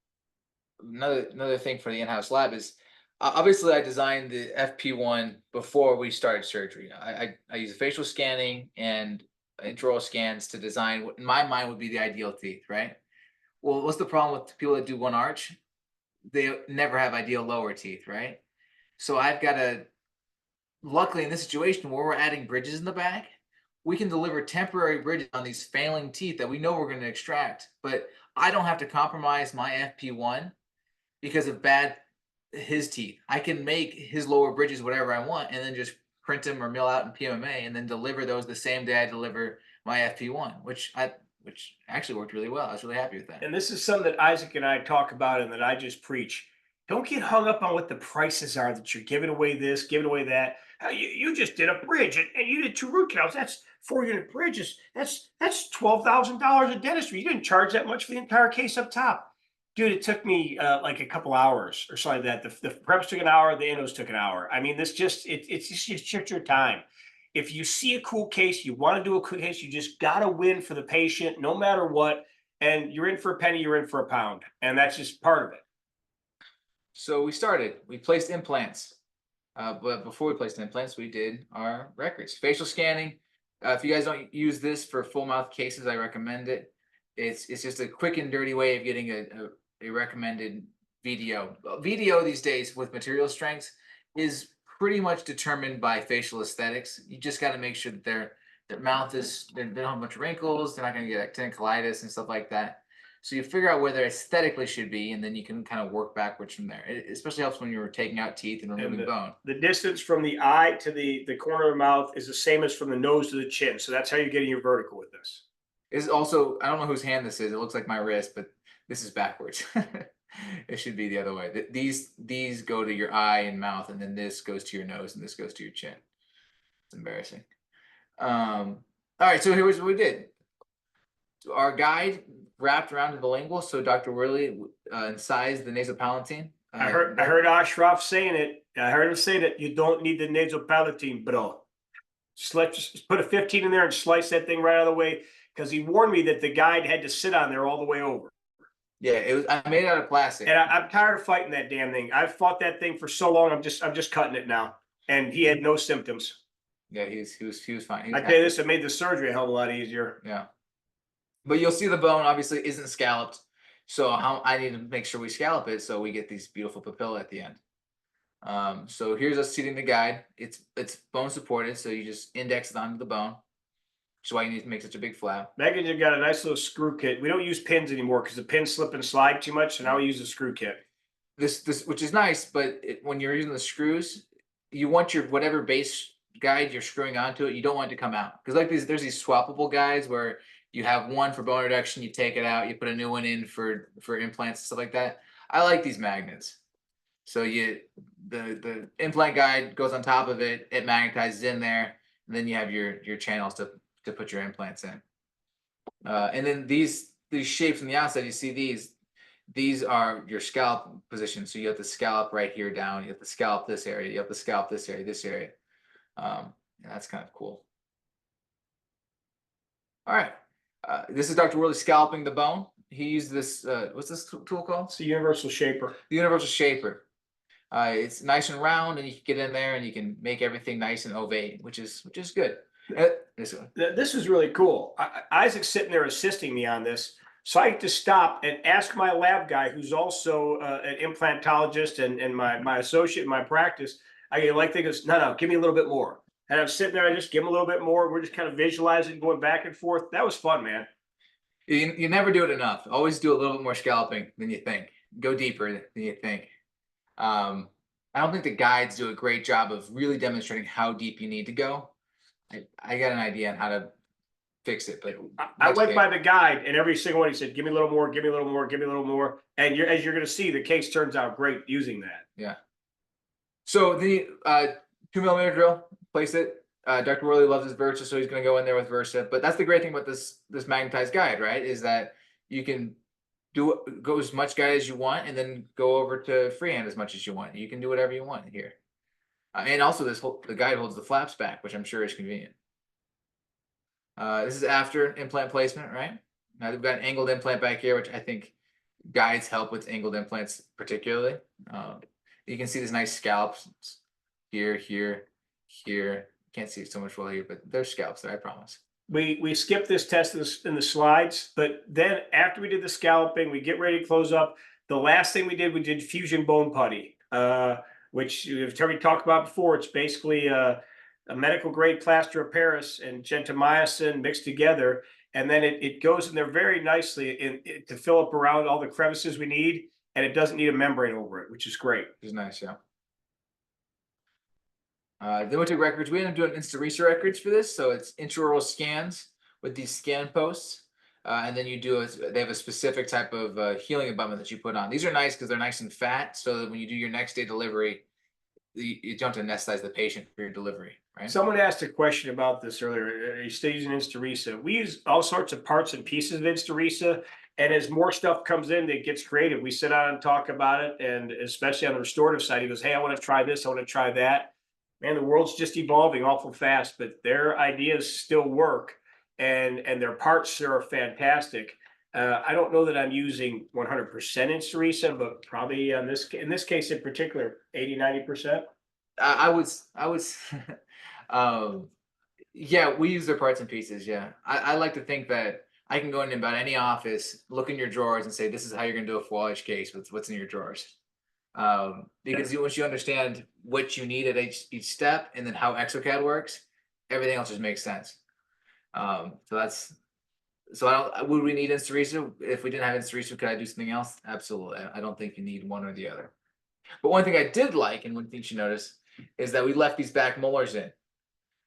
[SPEAKER 2] another thing for the in-house lab is obviously I designed the FP1 before we started surgery. I use facial scanning and intraoral scans to design what in my mind would be the ideal teeth, right? Well, what's the problem with people that do one arch? They never have ideal lower teeth, right? So I've got to, luckily in this situation where we're adding bridges in the back, we can deliver temporary bridges on these failing teeth that we know we're going to extract. But I don't have to compromise my FP1 because of his teeth. I can make his lower bridges whatever I want and then just print them or mill out in PMMA and then deliver those the same day I deliver my FP1, which actually worked really well. I was really happy with that.
[SPEAKER 1] And this is something that Isaac and I talk about and that I just preach. Don't get hung up on what the prices are that you're giving away this, giving away that. You just did a bridge and you did 2 root canals. That's 4-unit bridges. That's $12,000 a dentistry. You didn't charge that much for the entire case up top. Dude, it took me like a couple hours or something like that. The preps took an hour, the endos took an hour. I mean, it's just your time. If you see a cool case, you want to do a cool case, you just got to win for the patient no matter what. And you're in for a penny, you're in for a pound. And that's just part of it.
[SPEAKER 2] So we placed implants. But before we placed implants, we did our records, facial scanning. If you guys don't use this for full mouth cases, I recommend it. It's just a quick and dirty way of getting a recommended VDO. VDO these days with material strengths is pretty much determined by facial aesthetics. You just got to make sure that their mouth they don't have a bunch of wrinkles. They're not going to get actinic colitis and stuff like that. So you figure out where they aesthetically should be, and then you can kind of work backwards from there. It especially helps when you're taking out teeth and removing bone.
[SPEAKER 1] The distance from the eye to the corner of the mouth is the same as from the nose to the chin. So that's how you're getting your vertical with this.
[SPEAKER 2] Is also, I don't know whose hand this is. It looks like my wrist, but this is backwards. It should be the other way. These go to your eye and mouth, and then this goes to your nose, and this goes to your chin. It's embarrassing. All right, so here's what we did. Our guide wrapped around to the lingual, so Dr. Worley incised the nasopalatine.
[SPEAKER 1] I heard Ashraf saying it. I heard him say that you don't need the nasopalatine, bro. Just put a 15 in there and slice that thing right out of the way, because he warned me that the guide had to sit on there all the way over.
[SPEAKER 2] Yeah, I made it out of plastic.
[SPEAKER 1] And I'm tired of fighting that damn thing. I've fought that thing for so long. I'm just cutting it now. And he had no symptoms.
[SPEAKER 2] Yeah, he was fine.
[SPEAKER 1] I tell you this, it made the surgery a hell of a lot easier.
[SPEAKER 2] Yeah. But you'll see the bone obviously isn't scalloped. So I need to make sure we scallop it so we get these beautiful papillae at the end. So here's us seating the guide. It's bone supported, so you just index it onto the bone. Which is why you need to make such a big flap.
[SPEAKER 1] Megan just got a nice little screw kit. We don't use pins anymore because the pins slip and slide too much, so now we use a screw kit.
[SPEAKER 2] This which is nice, but when you're using the screws, you want your whatever base guide you're screwing onto it, you don't want it to come out. Because like there's these swappable guides where you have one for bone reduction, you take it out, you put a new one in for implants and stuff like that. I like these magnets. So the implant guide goes on top of it, it magnetizes in there, and then you have your channels to put your implants in. And then these shapes on the outside, you see these are your scalp positions. So you have the scalp right here down, you have the scalp this area, you have the scalp this area. And that's kind of cool. All right. This is Dr. Worley scalping the bone. He used this, what's this tool called?
[SPEAKER 1] It's the Universal Shaper.
[SPEAKER 2] The Universal Shaper. It's nice and round, and you can get in there and you can make everything nice and ovate, which is good.
[SPEAKER 1] This is really cool. Isaac's sitting there assisting me on this. So I have to stop and ask my lab guy, who's also an implantologist and my associate in my practice. He goes, no, give me a little bit more. And I'm sitting there, I just give him a little bit more. We're just kind of visualizing, going back and forth. That was fun, man.
[SPEAKER 2] You never do it enough. Always do a little bit more scalping than you think. Go deeper than you think. I don't think the guides do a great job of really demonstrating how deep you need to go. I got an idea on how to fix it, but
[SPEAKER 1] I went by the guide, and every single one he said, give me a little more, give me a little more, give me a little more. And as you're going to see, the case turns out great using that.
[SPEAKER 2] Yeah. So the 2mm drill, place it. Dr. Worley loves his Versa, so he's going to go in there with Versa. But that's the great thing about this magnetized guide, right? Is that you can go as much guide as you want, and then go over to freehand as much as you want. You can do whatever you want here. And also the guide holds the flaps back, which I'm sure is convenient. This is after implant placement, right? Now we've got an angled implant back here, which I think guides help with angled implants particularly. You can see this nice scallops here. Can't see it so much well here, but there's scallops there, I promise.
[SPEAKER 1] We skipped this test in the slides, but then after we did the scalloping, we get ready to close up. The last thing we did fusion bone putty. which you've already talked about before. It's basically a medical grade plaster of Paris and gentamicin mixed together. And then it goes in there very nicely to fill up around all the crevices we need. And it doesn't need a membrane over it, which is great.
[SPEAKER 2] Which is nice, yeah. Then we took records. We ended up doing Instarisa records for this, so it's intraoral scans with these scan posts, and then they have a specific type of healing abutment that you put on. These are nice because they're nice and fat, so that when you do your next day delivery, you don't have to anesthetize the patient for your delivery, right?
[SPEAKER 1] Someone asked a question about this earlier. Are you still using Instarisa? We use all sorts of parts and pieces of Instarisa. And as more stuff comes in that gets creative, we sit down and talk about it. And especially on the restorative side, he goes, hey, I want to try this. I want to try that. Man, the world's just evolving awful fast, but their ideas still work and their parts are fantastic. I don't know that I'm using 100% Instarisa, but probably in this case in particular, 80-90%.
[SPEAKER 2] I was, yeah, we use their parts and pieces. Yeah, I like to think that I can go in about any office, look in your drawers, and say, this is how you're going to do a full edge case with what's in your drawers. Because once you understand what you need at each step, and then how exocad works, everything else just makes sense. Would we need Instarisa? If we didn't have Instarisa, could I do something else? Absolutely. I don't think you need one or the other. But one thing I did like, and one thing you should notice, is that we left these back molars in.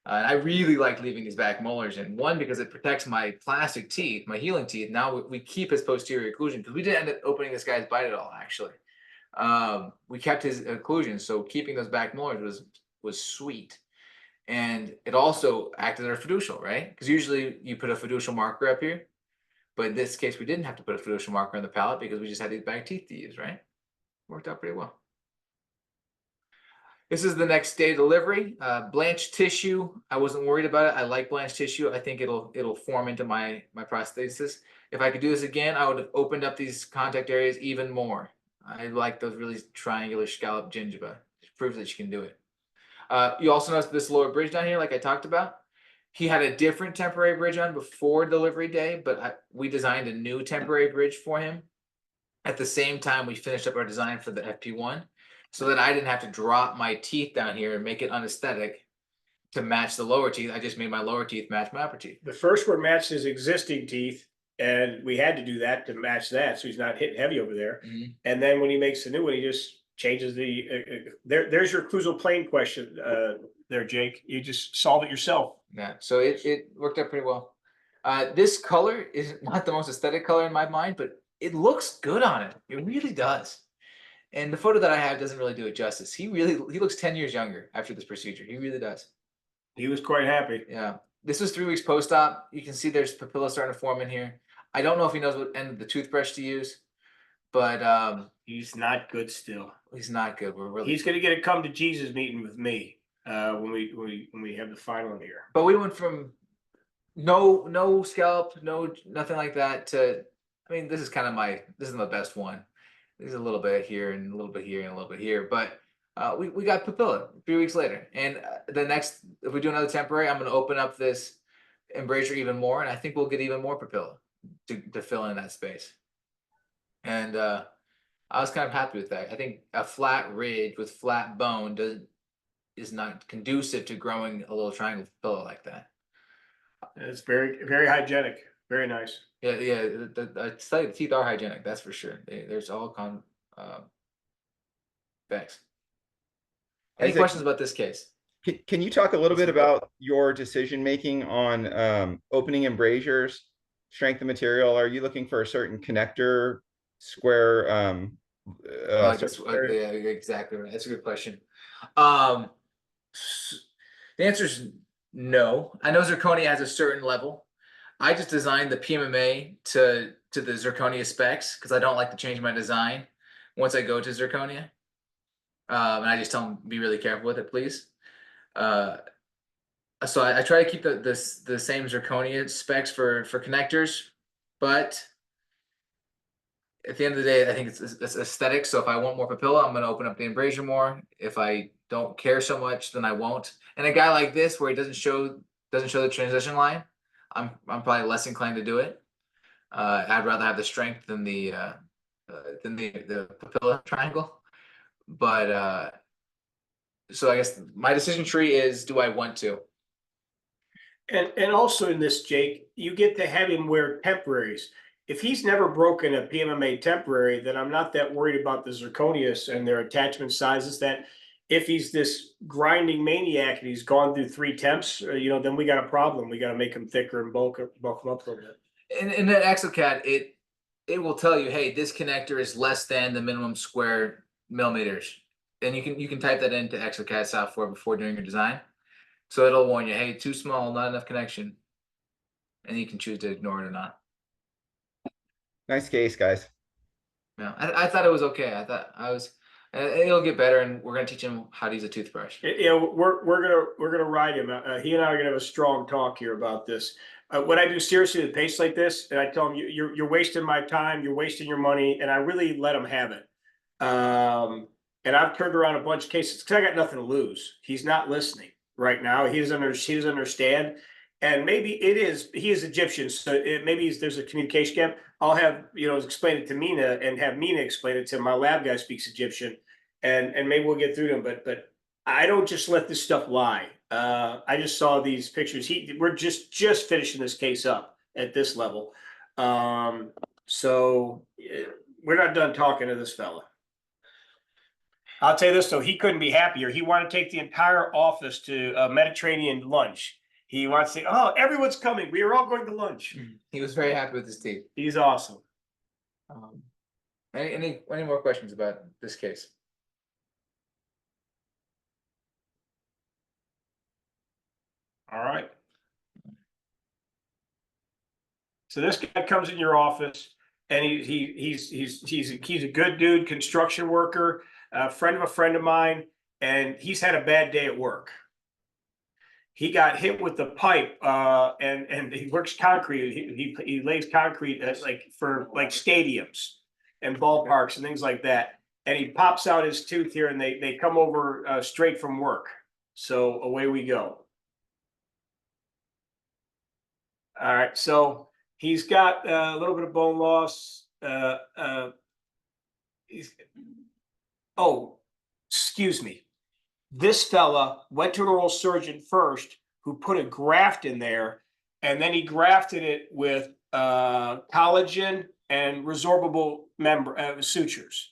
[SPEAKER 2] And I really like leaving these back molars in. One, because it protects my plastic teeth, my healing teeth. Now we keep his posterior occlusion, because we didn't end up opening this guy's bite at all, actually. We kept his occlusion, so keeping those back molars was sweet. And it also acted as a fiducial, right? Because usually you put a fiducial marker up here, but in this case we didn't have to put a fiducial marker on the palate because we just had these back teeth to use, right? Worked out pretty well. This is the next day delivery. Blanched tissue. I wasn't worried about it. I like blanched tissue. I think it'll form into my prosthesis. If I could do this again, I would have opened up these contact areas even more. I like those really triangular scallop gingiva. It proves that you can do it. You also notice this lower bridge down here, like I talked about. He had a different temporary bridge on before delivery day, but we designed a new temporary bridge for him. At the same time, we finished up our design for the FP1, so that I didn't have to drop my teeth down here and make it unaesthetic to match the lower teeth. I just made my lower teeth match my upper teeth.
[SPEAKER 1] The first one matched his existing teeth, and we had to do that to match that, so he's not hitting heavy over there.
[SPEAKER 2] Mm-hmm.
[SPEAKER 1] And then when he makes the new one, he just changes the there's your occlusal plane question there, Jake. You just solve it yourself.
[SPEAKER 2] Yeah, so it worked out pretty well. This color is not the most aesthetic color in my mind, but it looks good on it. It really does. And the photo that I have doesn't really do it justice. He looks 10 years younger after this procedure. He really does.
[SPEAKER 1] He was quite happy.
[SPEAKER 2] Yeah. This was 3 weeks post-op. You can see there's papilla starting to form in here. I don't know if he knows what end of the toothbrush to use, but
[SPEAKER 1] He's not good still.
[SPEAKER 2] he's not good.
[SPEAKER 1] He's gonna get a come to Jesus meeting with me when we have the final here.
[SPEAKER 2] But we went from no scalp, nothing like that to, I mean, this is the best one. There's a little bit here and a little bit here and a little bit here, but we got papilla 3 weeks later. And if we do another temporary, I'm going to open up this embrasure even more, and I think we'll get even more papilla to fill in that space. And I was kind of happy with that. I think a flat ridge with flat bone is not conducive to growing a little triangle papilla like that.
[SPEAKER 1] It's very, very hygienic. Very nice.
[SPEAKER 2] Yeah. I tell you, the teeth are hygienic. That's for sure. There's all facts. Any questions about this case?
[SPEAKER 6] Can you talk a little bit about your decision making on opening embrasures, strength of material? Are you looking for a certain connector, square?
[SPEAKER 2] Yeah, exactly right. That's a good question. The answer is no. I know zirconia has a certain level. I just designed the PMMA to the zirconia specs because I don't like to change my design once I go to zirconia. And I just tell them, be really careful with it, please. So I try to keep the same zirconia specs for connectors, but at the end of the day, I think it's aesthetic. So if I want more papilla, I'm going to open up the embrasure more. If I don't care so much, then I won't. And a guy like this, where he doesn't show the transition line, I'm probably less inclined to do it. I'd rather have the strength than the papilla triangle. But So I guess my decision tree is, do I want to?
[SPEAKER 1] And also in this, Jake, you get to have him wear temporaries. If he's never broken a PMMA temporary, then I'm not that worried about the zirconius and their attachment sizes. That if he's this grinding maniac and he's gone through 3 temps, then we got a problem. We got to make him thicker and bulk him up a little bit.
[SPEAKER 2] In that exocad, it will tell you, hey, this connector is less than the minimum square millimeters. And you can type that into exocad software before doing your design. So it'll warn you, hey, too small, not enough connection. And you can choose to ignore it or not.
[SPEAKER 6] Nice case, guys.
[SPEAKER 2] Yeah, I thought it was okay. I thought it'll get better, and we're gonna teach him how to use a toothbrush.
[SPEAKER 1] Yeah, we're gonna ride him. He and I are gonna have a strong talk here about this. When I do seriously with pace like this, and I tell him you're wasting my time, you're wasting your money, and I really let him have it. And I've turned around a bunch of cases because I got nothing to lose. He's not listening right now. He doesn't understand. And maybe he is Egyptian, so maybe there's a communication gap. I'll have, explain it to Mina and have Mina explain it to him. My lab guy speaks Egyptian, and maybe we'll get through them. But I don't just let this stuff lie. I just saw these pictures. We're just finishing this case up at this level. So we're not done talking to this fella. I'll tell you this though, he couldn't be happier. He wanted to take the entire office to a Mediterranean lunch. He wants to say, oh, everyone's coming. We are all going to lunch.
[SPEAKER 2] He was very happy with his team.
[SPEAKER 1] He's awesome.
[SPEAKER 2] Any more questions about this case?
[SPEAKER 1] All right. So this guy comes in your office, and he's a good dude, construction worker, friend of a friend of mine, and he's had a bad day at work. He got hit with the pipe, and he works concrete. He lays concrete for stadiums and ballparks and things like that. And he pops out his tooth here, and they come over straight from work. So away we go. All right, so he's got a little bit of bone loss. Excuse me. This fella went to an oral surgeon first, who put a graft in there, and then he grafted it with collagen and resorbable sutures.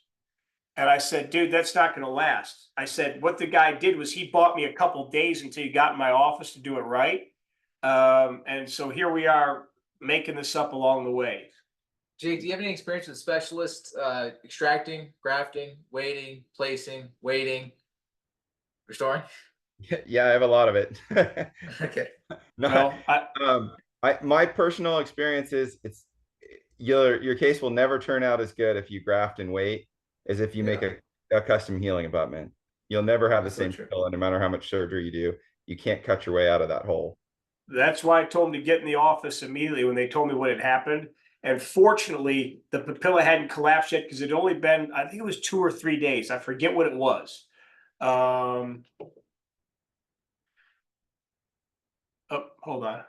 [SPEAKER 1] And I said, dude, that's not going to last. I said, what the guy did was he bought me a couple days until he got in my office to do it right. And so here we are making this up along the way.
[SPEAKER 2] Jake, do you have any experience with specialists extracting, grafting, waiting, placing, waiting, restoring?
[SPEAKER 6] Yeah, I have a lot of it.
[SPEAKER 2] Okay.
[SPEAKER 6] No, my personal experience is your case will never turn out as good if you graft and wait as if you make a custom healing abutment. You'll never have the same feel, no matter how much surgery you do. You can't cut your way out of that hole.
[SPEAKER 1] That's why I told him to get in the office immediately when they told me what had happened. And fortunately, the papilla hadn't collapsed yet because it had only been, I think it was 2 or 3 days. I forget what it was. Oh, hold on.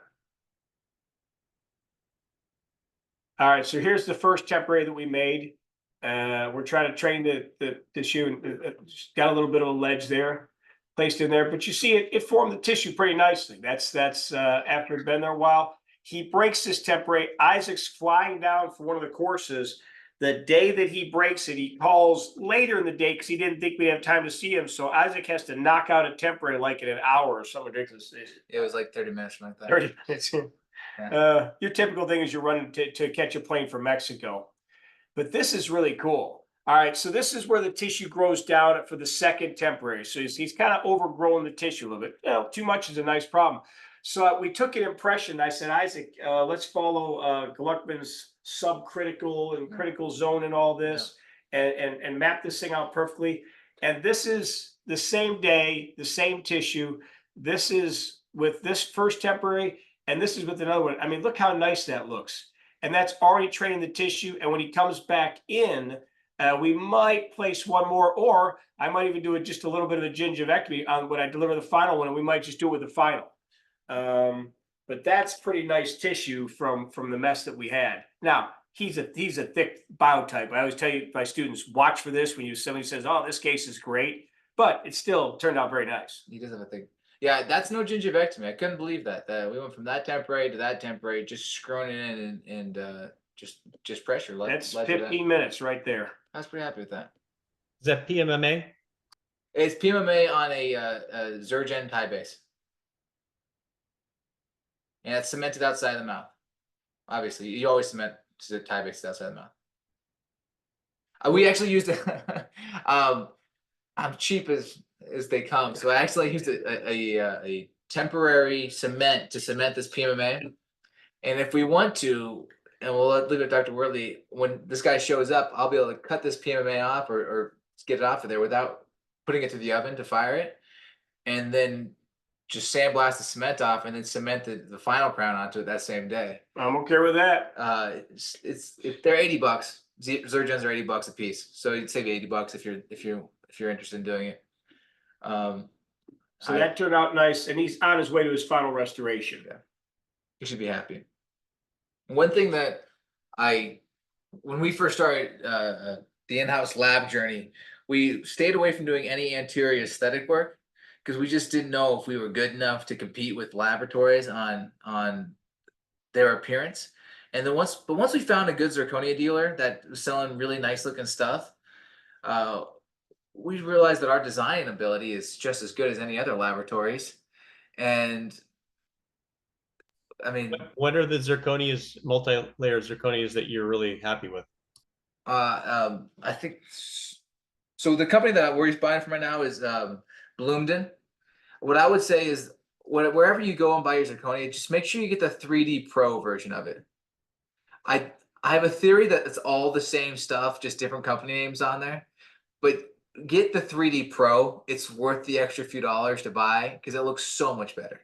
[SPEAKER 1] All right, so here's the first temporary that we made. We're trying to train the tissue, and got a little bit of a ledge there placed in there, but you see it formed the tissue pretty nicely. That's after it'd been there a while. He breaks this temporary. Isaac's flying down for one of the courses. The day that he breaks it, he calls later in the day because he didn't think we'd have time to see him. So Isaac has to knock out a temporary like in an hour or something ridiculous.
[SPEAKER 2] It was like 30 minutes like that.
[SPEAKER 1] 30 minutes.
[SPEAKER 2] Yeah.
[SPEAKER 1] Your typical thing is you're running to catch a plane from Mexico. But this is really cool. All right, so this is where the tissue grows down for the second temporary. So he's kind of overgrown the tissue a little bit. Too much is a nice problem. So we took an impression. I said, Isaac, let's follow Gluckman's subcritical and critical zone and all this, and map this thing out perfectly. And this is the same day, the same tissue. This is with this first temporary, and this is with another one. I mean, look how nice that looks. And that's already training the tissue. And when he comes back in, we might place one more, or I might even do just a little bit of a gingivectomy on when I deliver the final one, and we might just do it with the final. But that's pretty nice tissue from the mess that we had. Now, he's a thick biotype. I always tell my students, watch for this when somebody says, oh, this case is great. but it still turned out very nice.
[SPEAKER 2] He does have a thing. Yeah, that's no gingivectomy. I couldn't believe that. We went from that temporary to that temporary, just screwing it in and just pressure.
[SPEAKER 1] That's
[SPEAKER 2] led to that.
[SPEAKER 1] 15 minutes right there.
[SPEAKER 2] I was pretty happy with that.
[SPEAKER 4] Is that PMMA?
[SPEAKER 2] It's PMMA on a Zergen tie base. And it's cemented outside the mouth. Obviously, you always cement tie bases outside the mouth. We actually used it. I'm cheap as they come, so I actually used a temporary cement to cement this PMMA. And if we want to, and we'll leave it to Dr. Worley, when this guy shows up, I'll be able to cut this PMMA off or get it off of there without putting it to the oven to fire it, and then just sandblast the cement off and then cement the final crown onto it that same day.
[SPEAKER 1] I'm okay with that.
[SPEAKER 2] They're $80. Zergens are $80 a piece, so you'd save $80 if you're interested in doing it.
[SPEAKER 1] So that turned out nice, and he's on his way to his final restoration.
[SPEAKER 2] You should be happy. One thing that when we first started the in-house lab journey, we stayed away from doing any anterior aesthetic work because we just didn't know if we were good enough to compete with laboratories on their appearance. And then once we found a good zirconia dealer that was selling really nice looking stuff, we realized that our design ability is just as good as any other laboratories. And I mean,
[SPEAKER 4] What are the zirconias, multi-layer zirconias that you're really happy with?
[SPEAKER 2] I think so. The company that we're buying from right now is Bloomden. What I would say is, wherever you go and buy your zirconia, just make sure you get the 3D Pro version of it. I have a theory that it's all the same stuff, just different company names on there. But get the 3D Pro. It's worth the extra few dollars to buy because it looks so much better.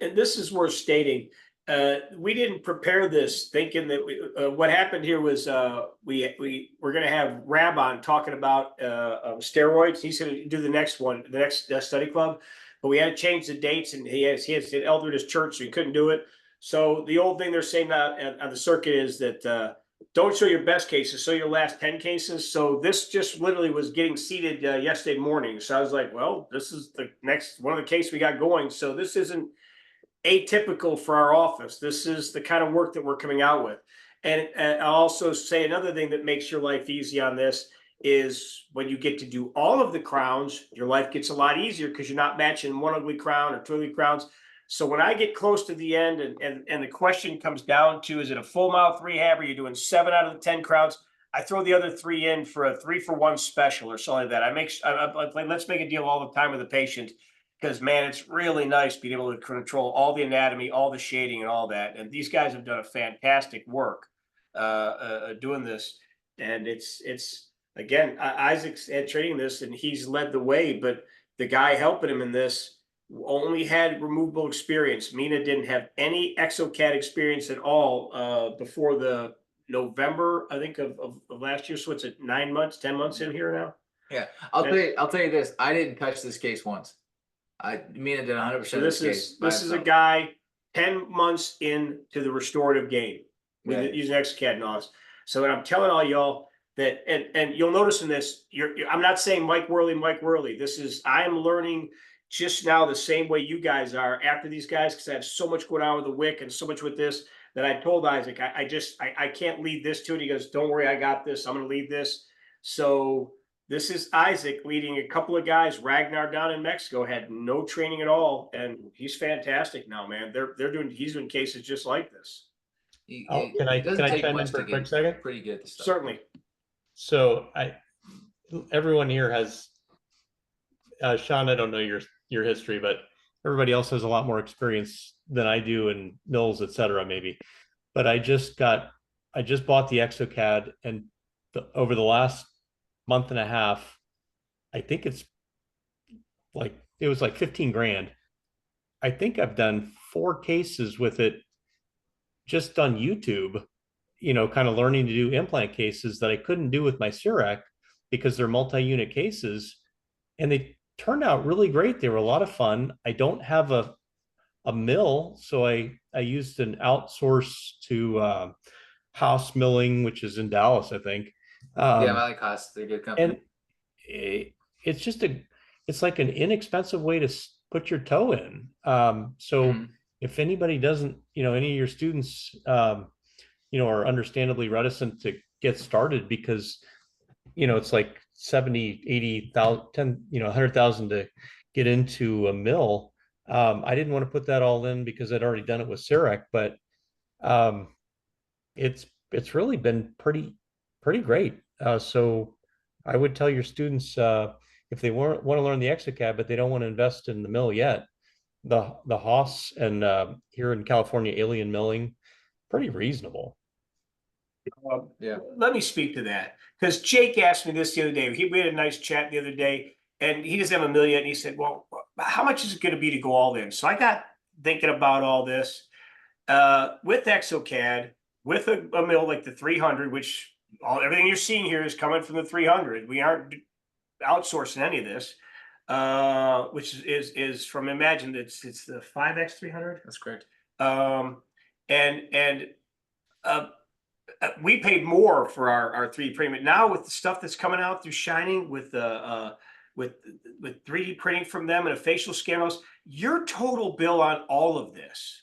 [SPEAKER 1] And this is worth stating. We didn't prepare this thinking that what happened here was we were going to have Rab on talking about steroids. He's going to do the next one, the next study club, but we had to change the dates, and he has an elder at his church, so he couldn't do it. So the old thing they're saying on the circuit is that don't show your best cases, show your last 10 cases. So this just literally was getting seated yesterday morning. So I was like, well, this is the next one of the cases we got going. So this isn't atypical for our office. This is the kind of work that we're coming out with. And I'll also say another thing that makes your life easy on this is when you get to do all of the crowns, your life gets a lot easier because you're not matching one ugly crown or two ugly crowns. So when I get close to the end and the question comes down to, is it a full mouth rehab or are you doing 7 out of the 10 crowns? I throw the other 3 in for a 3-for-1 special or something like that. I let's make a deal all the time with the patient, because man, it's really nice being able to control all the anatomy, all the shading and all that. And these guys have done a fantastic work doing this. And it's again, Isaac's had training this and he's led the way, but the guy helping him in this only had removable experience. Mina didn't have any exocad experience at all before the November, I think, of last year. So it's at 9 months, 10 months in here now.
[SPEAKER 2] Yeah, I'll tell you this. I didn't touch this case once. Mina did 100%
[SPEAKER 1] So
[SPEAKER 2] of
[SPEAKER 1] this is a guy 10 months into the restorative game with using exocad and all this. So what I'm telling all y'all that, and you'll notice in this, I'm not saying Mike Worley. This is, I am learning just now the same way you guys are after these guys, because I have so much going on with the WIC and so much with this that I told Isaac, I can't lead this to it. He goes, don't worry, I got this. I'm going to lead this. So this is Isaac leading a couple of guys. Ragnar down in Mexico had no training at all, and he's fantastic now, man. He's doing cases just like this.
[SPEAKER 4] Can I chime in for a quick second?
[SPEAKER 2] Pretty good. Stuff.
[SPEAKER 1] Certainly.
[SPEAKER 4] So everyone here has, Sean, I don't know your history, but everybody else has a lot more experience than I do in mills, et cetera, maybe. But I just bought the exocad, and over the last month and a half, I think it was like 15 grand. I think I've done 4 cases with it just on YouTube, kind of learning to do implant cases that I couldn't do with my CIREC because they're multi-unit cases, and they turned out really great. They were a lot of fun. I don't have a mill, so I used an outsource to House Milling, which is in Dallas, I think.
[SPEAKER 2] Yeah, I like Haas. They're a good company.
[SPEAKER 4] And it's just it's like an inexpensive way to put your toe in. So
[SPEAKER 2] Mhm.
[SPEAKER 4] if anybody doesn't, any of your students, are understandably reticent to get started because, it's like 70, 80,000, 10, 100,000 to get into a mill. I didn't want to put that all in because I'd already done it with Serac, but um, it's really been pretty great. So I would tell your students, if they want to learn the Exocad, but they don't want to invest in the mill yet, the Haas and here in California, Alien Milling, pretty reasonable.
[SPEAKER 2] Yeah.
[SPEAKER 1] Let me speak to that, because Jake asked me this the other day. We had a nice chat the other day, and he doesn't have a mill yet, and he said, well, how much is it going to be to go all in? So I got thinking about all this. With Exocad, with a mill like the 300, which everything you're seeing here is coming from the 300. We aren't outsourcing any of this, which is from Imagine. It's the 5X 300.
[SPEAKER 2] That's correct.
[SPEAKER 1] And we paid more for our 3D printing. Now with the stuff that's coming out through Shining with 3D printing from them and a facial scan, your total bill on all of this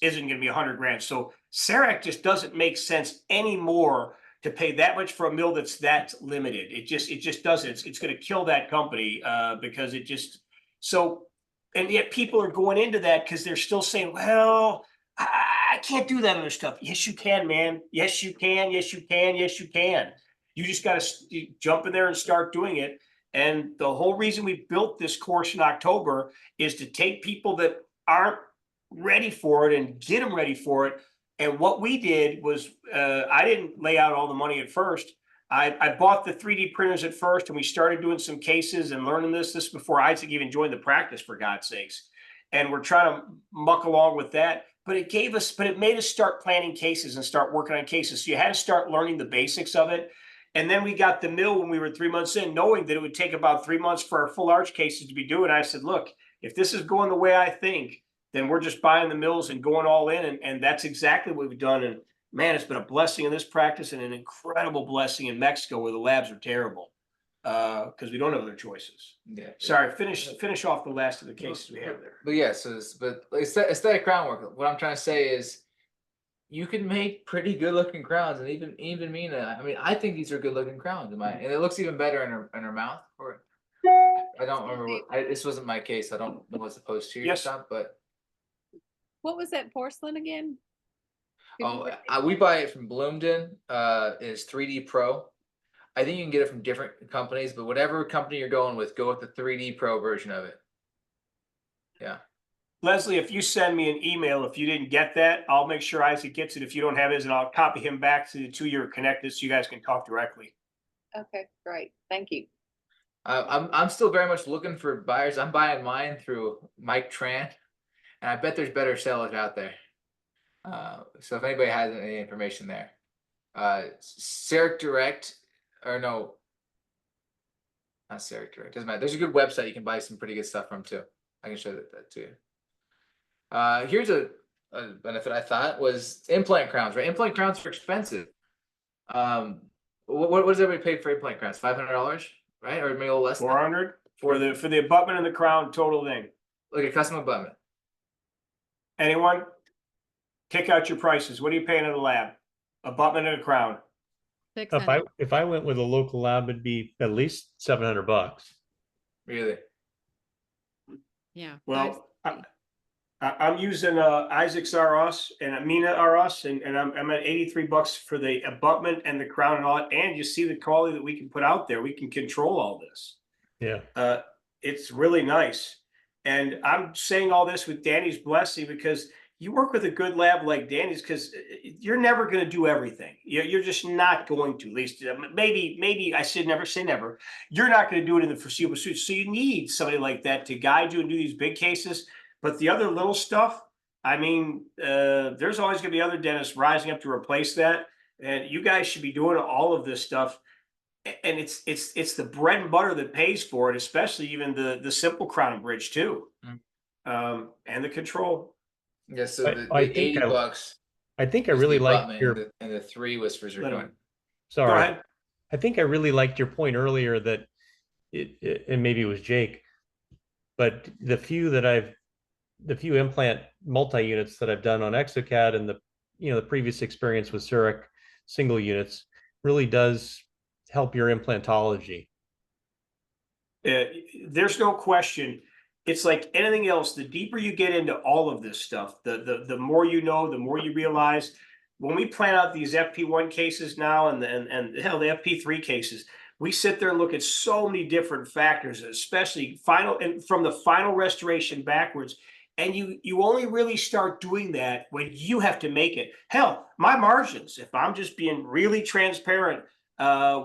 [SPEAKER 1] isn't going to be 100 grand. So Serac just doesn't make sense anymore to pay that much for a mill that's that limited. It just doesn't. It's going to kill that company because it just so. And yet people are going into that because they're still saying, well, I can't do that other stuff. Yes, you can, man. Yes, you can. Yes, you can. Yes, you can. You just got to jump in there and start doing it. And the whole reason we built this course in October is to take people that aren't ready for it and get them ready for it. And what we did was, I didn't lay out all the money at first. I bought the 3D printers at first, and we started doing some cases and learning this before Isaac even joined the practice, for God's sakes. And we're trying to muck along with that. But it made us start planning cases and start working on cases. So you had to start learning the basics of it. And then we got the mill when we were 3 months in, knowing that it would take about 3 months for our full arch cases to be due. And I said, look, if this is going the way I think, then we're just buying the mills and going all in. And that's exactly what we've done. And man, it's been a blessing in this practice and an incredible blessing in Mexico, where the labs are terrible because we don't have other choices.
[SPEAKER 2] Yeah.
[SPEAKER 1] Sorry, finish off the last of the cases we have there.
[SPEAKER 2] But yeah, so but aesthetic crown work. What I'm trying to say is, you can make pretty good looking crowns, and even Mina. I mean, I think these are good looking crowns. And it looks even better in her mouth. Or I don't remember. This wasn't my case. I don't know what's supposed to.
[SPEAKER 1] Yes.
[SPEAKER 2] Stuff, but
[SPEAKER 8] What was that porcelain again?
[SPEAKER 2] we buy it from Bloomden. It's 3D Pro. I think you can get it from different companies, but whatever company you're going with, go with the 3D Pro version of it. Yeah.
[SPEAKER 1] Leslie, if you send me an email, if you didn't get that, I'll make sure Isaac gets it if you don't have his, and I'll copy him back to the two you're connected so you guys can talk directly.
[SPEAKER 8] Okay, great. Thank you.
[SPEAKER 2] I'm still very much looking for buyers. I'm buying mine through Mike Tran, and I bet there's better sellers out there. So if anybody has any information there, Serac Direct, or no, not Serac Direct, doesn't matter. There's a good website you can buy some pretty good stuff from too. I can show that to you. Here's a benefit I thought was implant crowns, right? Implant crowns are expensive. What does everybody pay for implant crowns? $500, right? Or maybe a little less.
[SPEAKER 1] 400 for the abutment and the crown total thing.
[SPEAKER 2] Like a custom abutment.
[SPEAKER 1] Anyone? Kick out your prices. What are you paying at the lab? Abutment and a crown.
[SPEAKER 4] If I went with a local lab, it'd be at least $700.
[SPEAKER 2] Really?
[SPEAKER 8] Yeah.
[SPEAKER 1] Well, I'm using Isaac's R Us and Mina R Us, and I'm at $83 for the abutment and the crown and all that. And you see the quality that we can put out there. We can control all this.
[SPEAKER 4] Yeah.
[SPEAKER 1] It's really nice. And I'm saying all this with Danny's blessing, because you work with a good lab like Danny's, because you're never going to do everything. You're just not going to. At least maybe I should never say never. You're not going to do it in the foreseeable future. So you need somebody like that to guide you and do these big cases. But the other little stuff, I mean, there's always going to be other dentists rising up to replace that. And you guys should be doing all of this stuff. And it's the bread and butter that pays for it, especially even the simple crown and bridge too, and the control.
[SPEAKER 2] Yeah, so the
[SPEAKER 4] I think
[SPEAKER 2] $80.
[SPEAKER 4] I think I
[SPEAKER 2] was
[SPEAKER 4] really
[SPEAKER 2] the
[SPEAKER 4] like
[SPEAKER 2] abutment,
[SPEAKER 4] your.
[SPEAKER 2] and the 3 was for zirconia.
[SPEAKER 1] Go
[SPEAKER 4] Sorry,
[SPEAKER 1] ahead.
[SPEAKER 4] I think I really liked your point earlier that and maybe it was Jake, but the few implant multi-units that I've done on exocad and the previous experience with Zurich single units really does help your implantology.
[SPEAKER 1] There's no question. It's like anything else. The deeper you get into all of this stuff, the more you know, the more you realize. When we plan out these FP1 cases now and hell, the FP3 cases, we sit there and look at so many different factors, especially final and from the final restoration backwards. And you only really start doing that when you have to make it. Hell, my margins, if I'm just being really transparent,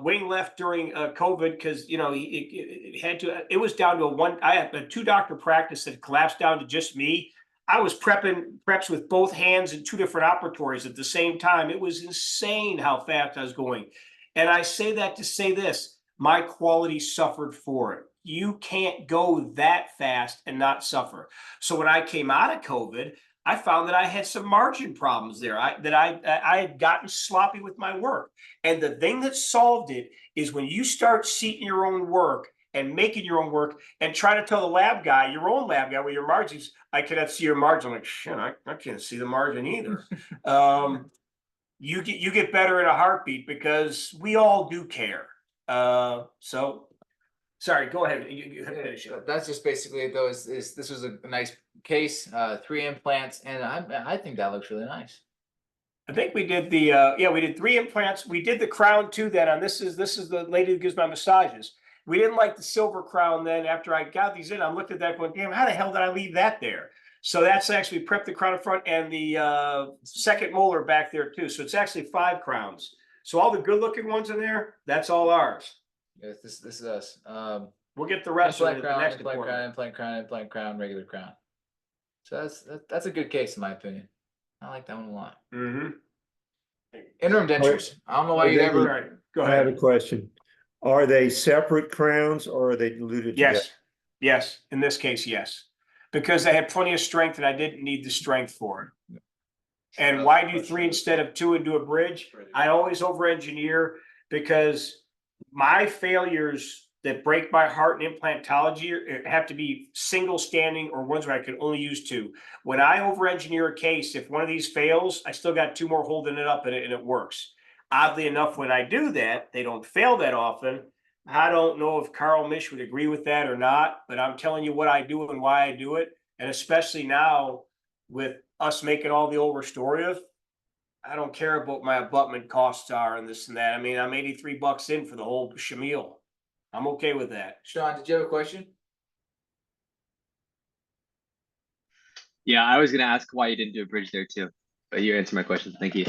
[SPEAKER 1] wing left during COVID because it had to. It was down to I had a 2-doctor practice that collapsed down to just me. I was prepping preps with both hands in 2 different operatories at the same time. It was insane how fast I was going. And I say that to say this: my quality suffered for it. You can't go that fast and not suffer. So when I came out of COVID, I found that I had some margin problems there. I had gotten sloppy with my work. And the thing that solved it is when you start seating your own work and making your own work and try to tell the lab guy, your own lab guy, with your margins, I cannot see your margin. I'm like, shit, I can't see the margin either. You get better in a heartbeat because we all do care. So sorry, go ahead. You finish it.
[SPEAKER 2] That's just basically it though, this was a nice case, 3 implants, and I think that looks really nice.
[SPEAKER 1] I think we did we did 3 implants. We did the crown too then on this is the lady who gives my massages. We didn't like the silver crown then. After I got these in, I looked at that going, damn, how the hell did I leave that there? So that's actually prepped the crown in front and the second molar back there too. So it's actually 5 crowns. So all the good looking ones in there, that's all ours.
[SPEAKER 2] Yes, this is us.
[SPEAKER 1] We'll get the rest of it
[SPEAKER 2] Implant
[SPEAKER 1] at the
[SPEAKER 2] crown,
[SPEAKER 1] next
[SPEAKER 2] implant crown,
[SPEAKER 1] appointment.
[SPEAKER 2] implant crown, implant crown, regular crown. So that's a good case in my opinion. I like that one a lot.
[SPEAKER 1] Mm-hmm.
[SPEAKER 2] Interim dentures. I don't know why you
[SPEAKER 5] Are they-
[SPEAKER 2] never.
[SPEAKER 1] All right, go
[SPEAKER 5] I have a
[SPEAKER 1] ahead.
[SPEAKER 5] question. Are they separate crowns or are they diluted together?
[SPEAKER 1] Yes, yes. In this case, yes, because I had plenty of strength and I didn't need the strength for it. And why do 3 instead of 2 and do a bridge? I always over-engineer because my failures that break my heart in implantology have to be single standing or ones where I can only use 2. When I over-engineer a case, if one of these fails, I still got 2 more holding it up and it works. Oddly enough, when I do that, they don't fail that often. I don't know if Carl Misch would agree with that or not, but I'm telling you what I do and why I do it. And especially now with us making all the old restorative, I don't care about my abutment costs are and this and that. I mean, I'm $83 in for the whole shamil. I'm okay with that.
[SPEAKER 2] Sean, did you have a question?
[SPEAKER 7] Yeah, I was gonna ask why you didn't do a bridge there too, but you answered my question. Thank you.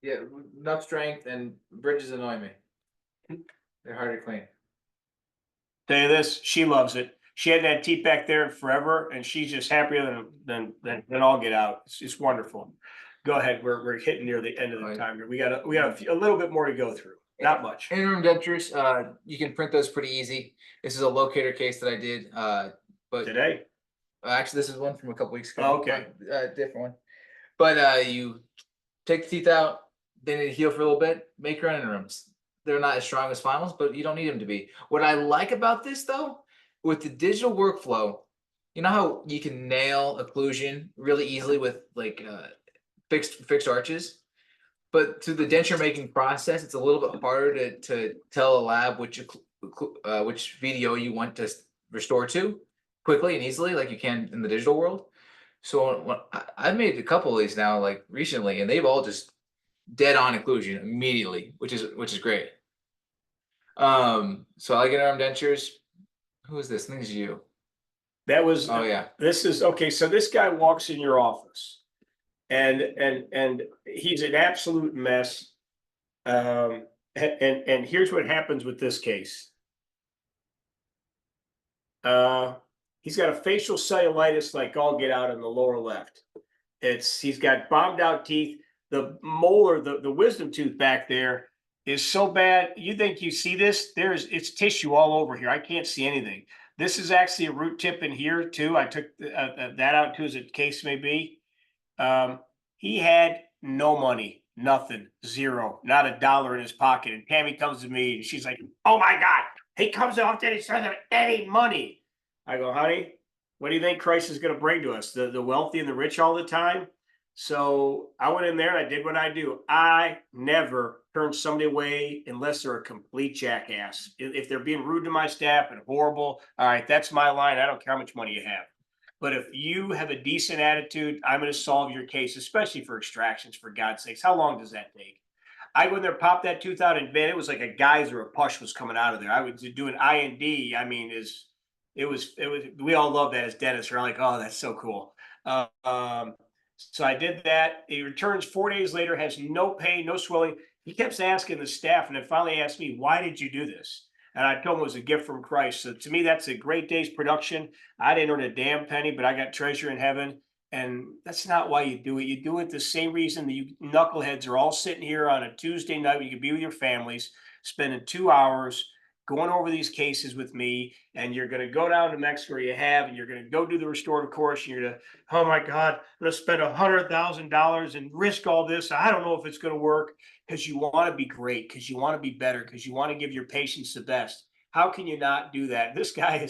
[SPEAKER 2] Yeah, enough strength and bridges annoy me. They're hard to clean.
[SPEAKER 1] Tell you this, she loves it. She hadn't had teeth back there forever, and she's just happier than I'll get out. It's wonderful. Go ahead. We're hitting near the end of the
[SPEAKER 2] Right.
[SPEAKER 1] time here. We got a little bit more to go through. Not much.
[SPEAKER 2] Interim dentures, you can print those pretty easy. This is a locator case that I did, but
[SPEAKER 1] Today.
[SPEAKER 2] actually this is one from a couple weeks ago.
[SPEAKER 1] Oh, okay.
[SPEAKER 2] Different one. But you take the teeth out, they need to heal for a little bit, make your own interims. They're not as strong as finals, but you don't need them to be. What I like about this though, with the digital workflow, you know how you can nail occlusion really easily with like fixed arches? But through the denture making process, it's a little bit harder to tell a lab which VDO you want to restore to quickly and easily, like you can in the digital world. So I've made a couple of these now, like recently, and they've all just dead on occlusion immediately, which is great. So I like interim dentures. Who is this? I think it's you.
[SPEAKER 1] That was.
[SPEAKER 2] Oh yeah.
[SPEAKER 1] This is okay. So this guy walks in your office, and he's an absolute mess. And here's what happens with this case. He's got a facial cellulitis like all get out in the lower left. He's got bombed out teeth. The molar, the wisdom tooth back there is so bad. You think you see this? It's tissue all over here. I can't see anything. This is actually a root tip in here too. I took that out too, as a case may be. He had no money, nothing, zero, not $1 in his pocket. And Tammy comes to me and she's like, "Oh my God, He comes off that he doesn't have any money. I go, honey, what do you think Christ is going to bring to us? The wealthy and the rich all the time? So I went in there and I did what I do. I never turn somebody away unless they're a complete jackass. If they're being rude to my staff and horrible, all right, that's my line. I don't care how much money you have. But if you have a decent attitude, I'm going to solve your case, especially for extractions, for God's sakes. How long does that take? I go in there, pop that tooth out, and man, it was like a geyser of push was coming out of there. I was doing IND. I mean, it was, we all love that as dentists. We're like, oh, that's so cool. So I did that. He returns 4 days later, has no pain, no swelling. He kept asking the staff, and then finally asked me, why did you do this? And I told him it was a gift from Christ. So to me, that's a great day's production. I didn't earn a damn penny, but I got treasure in heaven. And that's not why you do it. You do it the same reason that you knuckleheads are all sitting here on a Tuesday night when you could be with your families, spending 2 hours going over these cases with me, and you're going to go down to Mexico, or you have, and you're going to go do the restorative course, and you're going to, oh my God, I'm going to spend $100,000 and risk all this. I don't know if it's going to work, because you want to be great, because you want to be better, because you want to give your patients the best. How can you not do that? This guy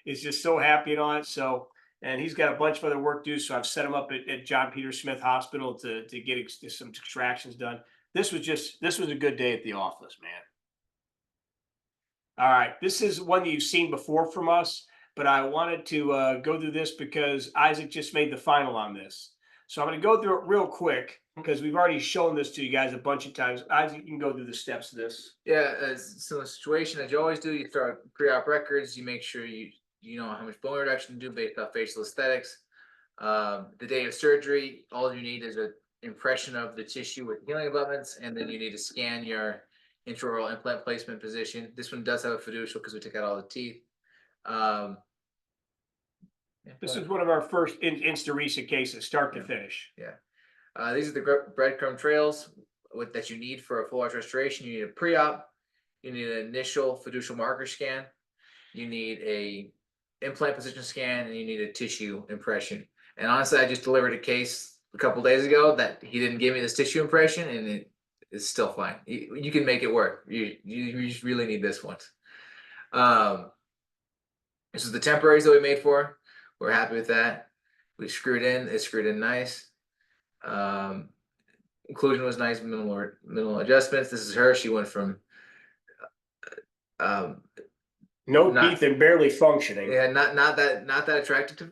[SPEAKER 1] is just so happy on it. So, and he's got a bunch of other work to do. So I've set him up at John Peter Smith Hospital to get some extractions done. This was a good day at the office, man. All right, this is one that you've seen before from us, but I wanted to go through this because Isaac just made the final on this. So I'm going to go through it real quick because we've already shown this to you guys a bunch of times. Isaac, you can go through the steps of this.
[SPEAKER 2] Yeah, so the situation, as you always do, you start pre-op records, you make sure you know how much bone reduction to do based off facial aesthetics. The day of surgery, all you need is an impression of the tissue with healing abutments, and then you need to scan your intraoral implant placement position. This one does have a fiducial because we took out all the teeth.
[SPEAKER 1] This is one of our first Insta-Recent cases, start to finish.
[SPEAKER 2] Yeah. These are the breadcrumb trails that you need for a full arch restoration. You need a pre-op, you need an initial fiducial marker scan, you need a implant position scan, and you need a tissue impression. And honestly, I just delivered a case a couple days ago that he didn't give me this tissue impression, and it's still fine. You can make it work. You just really need this one. This is the temporaries that we made for. We're happy with that. We screwed in. It's screwed in nice. Inclusion was nice. Minimal adjustments. This is her. She went from
[SPEAKER 1] no teeth and barely functioning.
[SPEAKER 2] Yeah, not that attractive to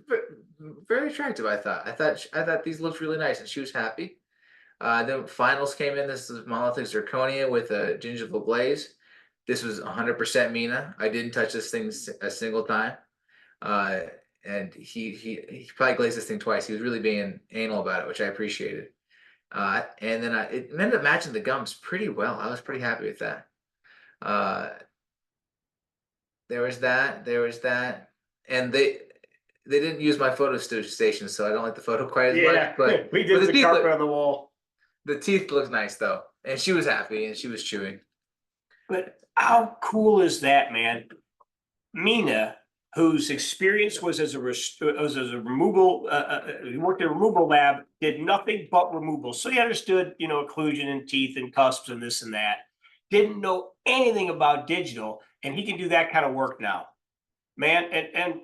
[SPEAKER 2] very attractive. I thought these looked really nice, and she was happy. Then finals came in. This is monolithic zirconia with a gingival glaze. This was 100% Mina. I didn't touch this thing a single time. And he probably glazed this thing twice. He was really being anal about it, which I appreciated. And then it ended up matching the gums pretty well. I was pretty happy with that. There was that, and they didn't use my photo station, so I don't like the photo quite as much. But
[SPEAKER 1] we did the carpet on the wall.
[SPEAKER 2] The teeth looked nice though, and she was happy, and she was chewing.
[SPEAKER 1] But how cool is that, man? Mina, whose experience was as a removal, he worked at a removal lab, did nothing but removal. So he understood, occlusion and teeth and cusps and this and that. Didn't know anything about digital, and he can do that kind of work now. Man,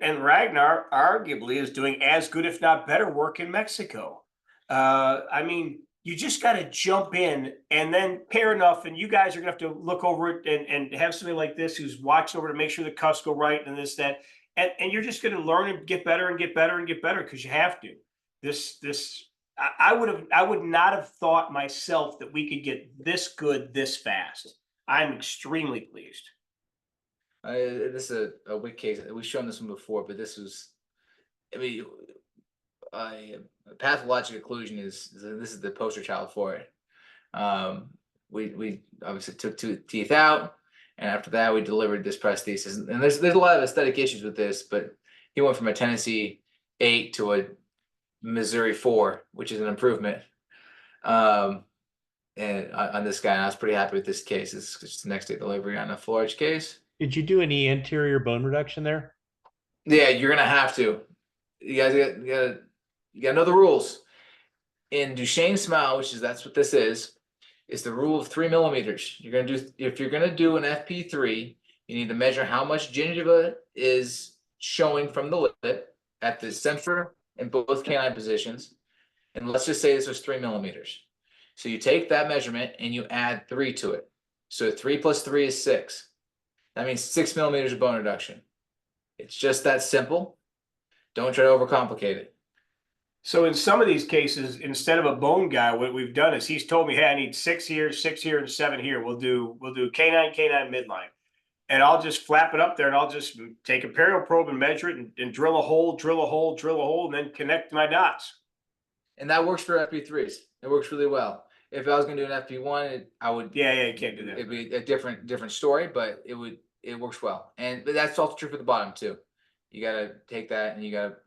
[SPEAKER 1] and Ragnar arguably is doing as good, if not better, work in Mexico. I mean, you just got to jump in and then pair enough, and you guys are gonna have to look over it and have somebody like this who's watching over to make sure the cuts go right and this, that, and you're just gonna learn and get better and get better and get better because you have to. I would not have thought myself that we could get this good this fast. I'm extremely pleased.
[SPEAKER 2] This is a weak case. We've shown this one before, but this was, pathologic occlusion this is the poster child for it. We obviously took 2 teeth out, and after that we delivered this prosthesis. And there's a lot of aesthetic issues with this, but he went from a Tennessee 8 to a Missouri 4, which is an improvement. And on this guy, and I was pretty happy with this case. It's just the next day delivery on a full arch case.
[SPEAKER 4] Did you do any anterior bone reduction there?
[SPEAKER 2] Yeah, you're gonna have to. You guys you gotta know the rules. In Duchenne smile, that's what this is the rule of 3 millimeters. If you're gonna do an FP3, You need to measure how much gingiva is showing from the lip at the center in both canine positions. And let's just say this was 3 millimeters. So you take that measurement and you add 3 to it. So 3 plus 3 is 6. That means 6 millimeters of bone reduction. It's just that simple. Don't try to overcomplicate it.
[SPEAKER 1] So in some of these cases, instead of a bone guy, what we've done is he's told me, hey, I need 6 here, and 7 here. We'll do canine midline. And I'll just flap it up there and I'll just take a perio probe and measure it and drill a hole, and then connect my dots.
[SPEAKER 2] And that works for FP3s. It works really well. If I was gonna do an FP1, I would.
[SPEAKER 1] Yeah, you can't do that.
[SPEAKER 2] It'd be a different story, but it works well. But that's also true for the bottom too. You gotta take that and you gotta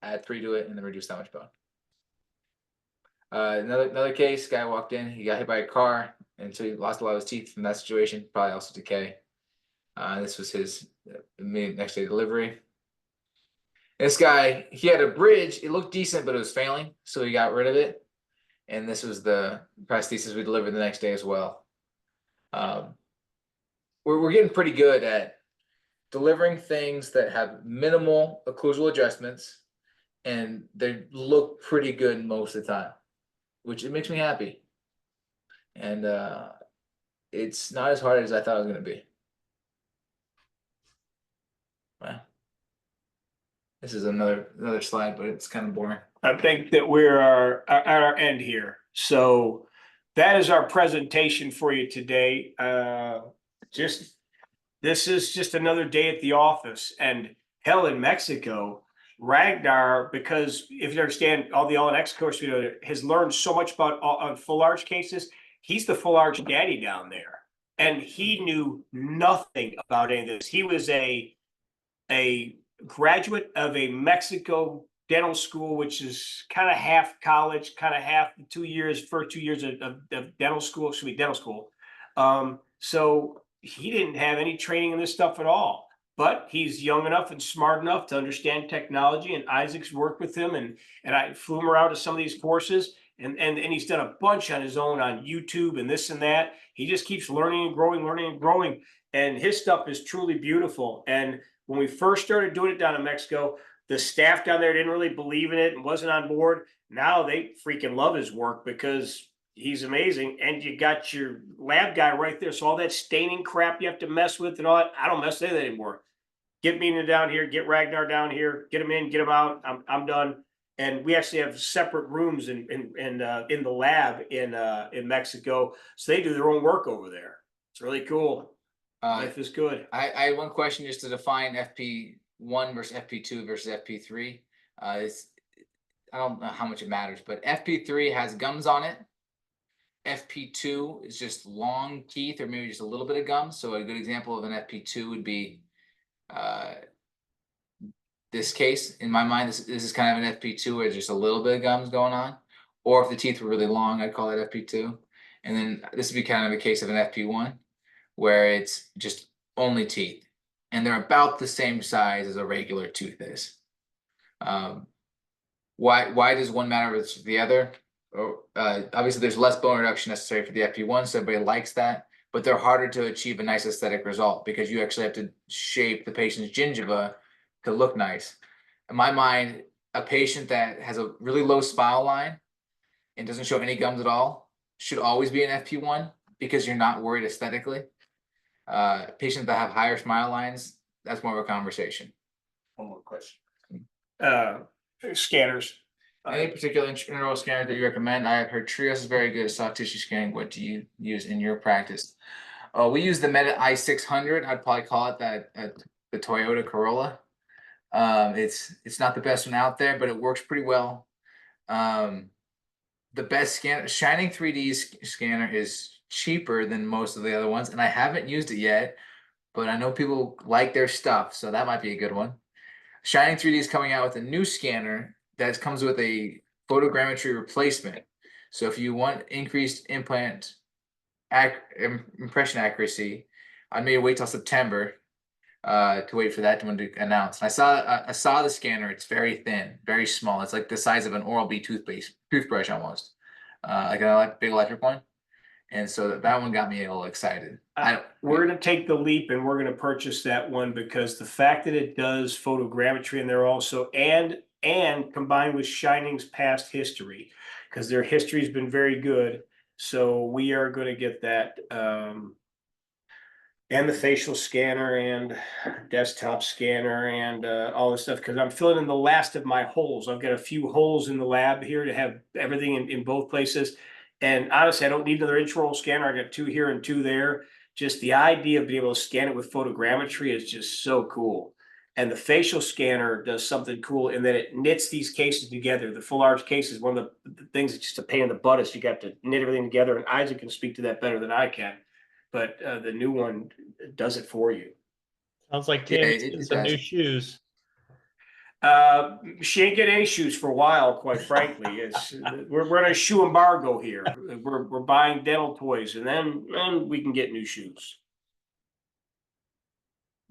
[SPEAKER 2] add 3 to it and then reduce that much bone. Another case, guy walked in, he got hit by a car, and so he lost a lot of his teeth from that situation, probably also decay. This was his next day delivery. This guy, he had a bridge, it looked decent, but it was failing, so he got rid of it. And this was the prosthesis we delivered the next day as well. We're getting pretty good at delivering things that have minimal occlusal adjustments, and they look pretty good most of the time, which it makes me happy. And it's not as hard as I thought it was going to be. Wow. This is another slide, but it's kind of boring.
[SPEAKER 1] I think that we're at our end here. So that is our presentation for you today. This is just another day at the office, and hell, in Mexico, Ragnar, because if you understand all the LNX course, has learned so much about on full arch cases. He's the full arch daddy down there, and he knew nothing about any of this. He was a graduate of a Mexico dental school, which is kind of half college, kind of half the 2 years, first 2 years of dental school, should be dental school. So he didn't have any training in this stuff at all, but he's young enough and smart enough to understand technology, and Isaac's worked with him, and I flew him around to some of these courses, and he's done a bunch on his own on YouTube and this and that. He just keeps learning and growing, and his stuff is truly beautiful. And when we first started doing it down in Mexico, the staff down there didn't really believe in it and wasn't on board. Now they freaking love his work because he's amazing. And you got your lab guy right there. So all that staining crap you have to mess with and all that, I don't mess with that anymore. Get Mina down here, get Ragnar down here, get him in, get him out. I'm done. And we actually have separate rooms in the lab in Mexico. So they do their own work over there. It's really cool. Life is good.
[SPEAKER 2] I had one question just to define FP1 versus FP2 versus FP3. I don't know how much it matters, but FP3 has gums on it. FP2 is just long teeth or maybe just a little bit of gums. So a good example of an FP2 would be this case. In my mind, this is kind of an FP2 where there's just a little bit of gums going on. Or if the teeth were really long, I'd call it FP2. And then this would be kind of a case of an FP1 where it's just only teeth. And they're about the same size as a regular tooth is. Why does one matter versus the other? Obviously, there's less bone reduction necessary for the FP1, so everybody likes that. But they're harder to achieve a nice aesthetic result because you actually have to shape the patient's gingiva to look nice. In my mind, a patient that has a really low smile line and doesn't show any gums at all should always be an FP1 because you're not worried aesthetically. Patients that have higher smile lines, that's more of a conversation.
[SPEAKER 1] One more question. Scanners.
[SPEAKER 2] Any particular intraoral scanner that you recommend? I have heard Trios is very good at soft tissue scanning. What do you use in your practice? We use the Meta i600. I'd probably call it the Toyota Corolla. It's not the best one out there, but it works pretty well. The best scanner, Shining 3D scanner, is cheaper than most of the other ones, and I haven't used it yet, but I know people like their stuff, so that might be a good one. Shining 3D is coming out with a new scanner that comes with a photogrammetry replacement. So if you want increased implant impression accuracy, I may wait till September to wait for that one to announce. And I saw the scanner. It's very thin, very small. It's like the size of an Oral-B toothbrush almost, like a big electric one. And so that one got me a little excited. I,
[SPEAKER 1] We're gonna take the leap and we're gonna purchase that one because the fact that it does photogrammetry in there also and combined with Shining's past history, because their history's been very good. So we are gonna get that and the facial scanner and desktop scanner and all this stuff, because I'm filling in the last of my holes. I've got a few holes in the lab here to have everything in both places. And honestly, I don't need another intraoral scanner. I got 2 here and 2 there. Just the idea of being able to scan it with photogrammetry is just so cool. And the facial scanner does something cool in that it knits these cases together. The full arch case is one of the things that's just a pain in the butt is you got to knit everything together. And Isaac can speak to that better than I can. But the new one does it for you.
[SPEAKER 4] Sounds like
[SPEAKER 2] Yeah,
[SPEAKER 4] Tammy's
[SPEAKER 2] it
[SPEAKER 4] getting some
[SPEAKER 2] does.
[SPEAKER 4] new shoes.
[SPEAKER 1] She ain't getting any shoes for a while, quite frankly. It's we're in a shoe embargo here. We're buying dental toys and then we can get new shoes.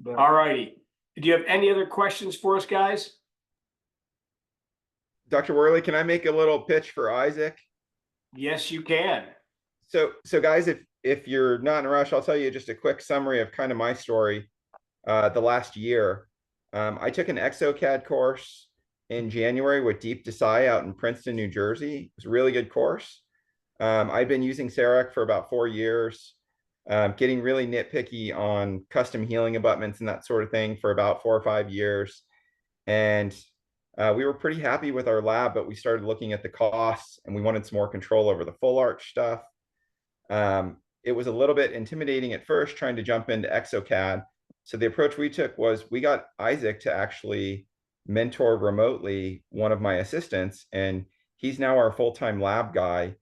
[SPEAKER 1] All righty. Do you have any other questions for us, guys?
[SPEAKER 6] Dr. Worley, can I make a little pitch for Isaac?
[SPEAKER 1] Yes, you can.
[SPEAKER 6] So guys, if you're not in a rush, I'll tell you just a quick summary of kind of my story. The last year, I took an ExoCAD course in January with Deep Desai out in Princeton, New Jersey. It was a really good course. I've been using CEREC for about 4 years, getting really nitpicky on custom healing abutments and that sort of thing for about 4 or 5 years. And we were pretty happy with our lab, but we started looking at the costs and we wanted some more control over the full arch stuff. It was a little bit intimidating at first trying to jump into ExoCAD. So the approach we took was we got Isaac to actually mentor remotely one of my assistants, and he's now our full-time lab guy.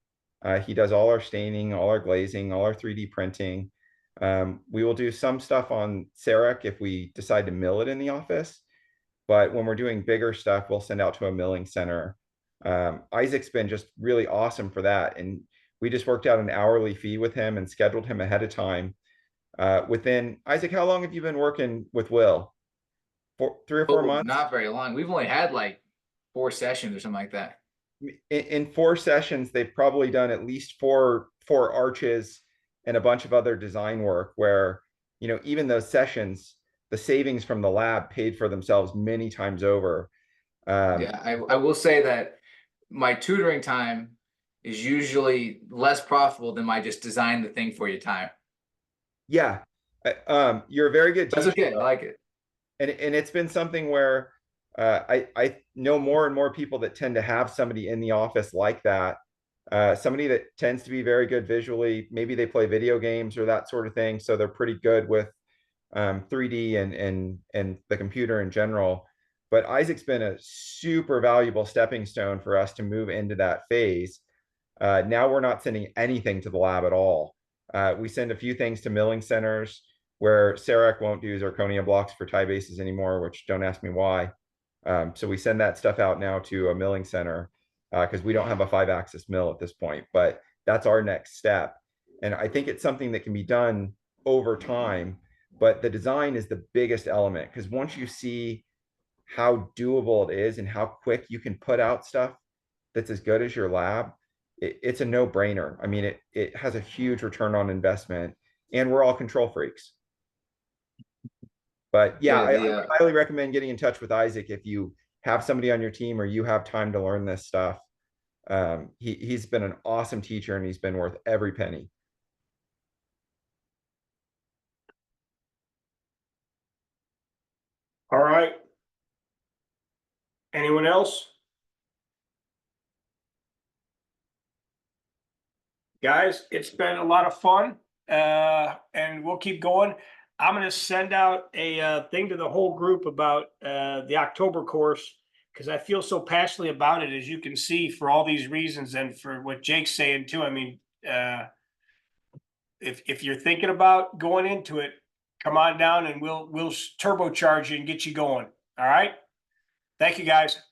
[SPEAKER 6] He does all our staining, all our glazing, all our 3D printing. We will do some stuff on CEREC if we decide to mill it in the office. But when we're doing bigger stuff, we'll send out to a milling center. Isaac's been just really awesome for that. And we just worked out an hourly fee with him and scheduled him ahead of time. Isaac, how long have you been working with Will? 3 or 4 months?
[SPEAKER 2] Not very long. We've only had like 4 sessions or something like that.
[SPEAKER 6] In 4 sessions, they've probably done at least four arches and a bunch of other design work where, you know, even those sessions, the savings from the lab paid for themselves many times over.
[SPEAKER 2] Yeah, I will say that my tutoring time is usually less profitable than my just design the thing for you time.
[SPEAKER 6] Yeah. You're a very good
[SPEAKER 2] That's
[SPEAKER 6] teacher.
[SPEAKER 2] okay. I like it.
[SPEAKER 6] And it's been something where I know more and more people that tend to have somebody in the office like that. Somebody that tends to be very good visually. Maybe they play video games or that sort of thing, so they're pretty good with 3D and the computer in general. But Isaac's been a super valuable stepping stone for us to move into that phase. Now we're not sending anything to the lab at all. We send a few things to milling centers where CEREC won't do zirconia blocks for tie bases anymore, which don't ask me why. So we send that stuff out now to a milling center because we don't have a 5-axis mill at this point, but that's our next step. And I think it's something that can be done over time, but the design is the biggest element because once you see how doable it is and how quick you can put out stuff that's as good as your lab, it's a no-brainer. I mean, it has a huge return on investment, and we're all control freaks. But yeah, I highly recommend getting in touch with Isaac if you have somebody on your team or you have time to learn this stuff. He's been an awesome teacher and he's been worth every penny.
[SPEAKER 1] All right. Anyone else? Guys, it's been a lot of fun, and we'll keep going. I'm going to send out a thing to the whole group about the October course because I feel so passionately about it, as you can see, for all these reasons and for what Jake's saying too. I mean, if you're thinking about going into it, come on down and we'll turbocharge you and get you going. All right. Thank you, guys.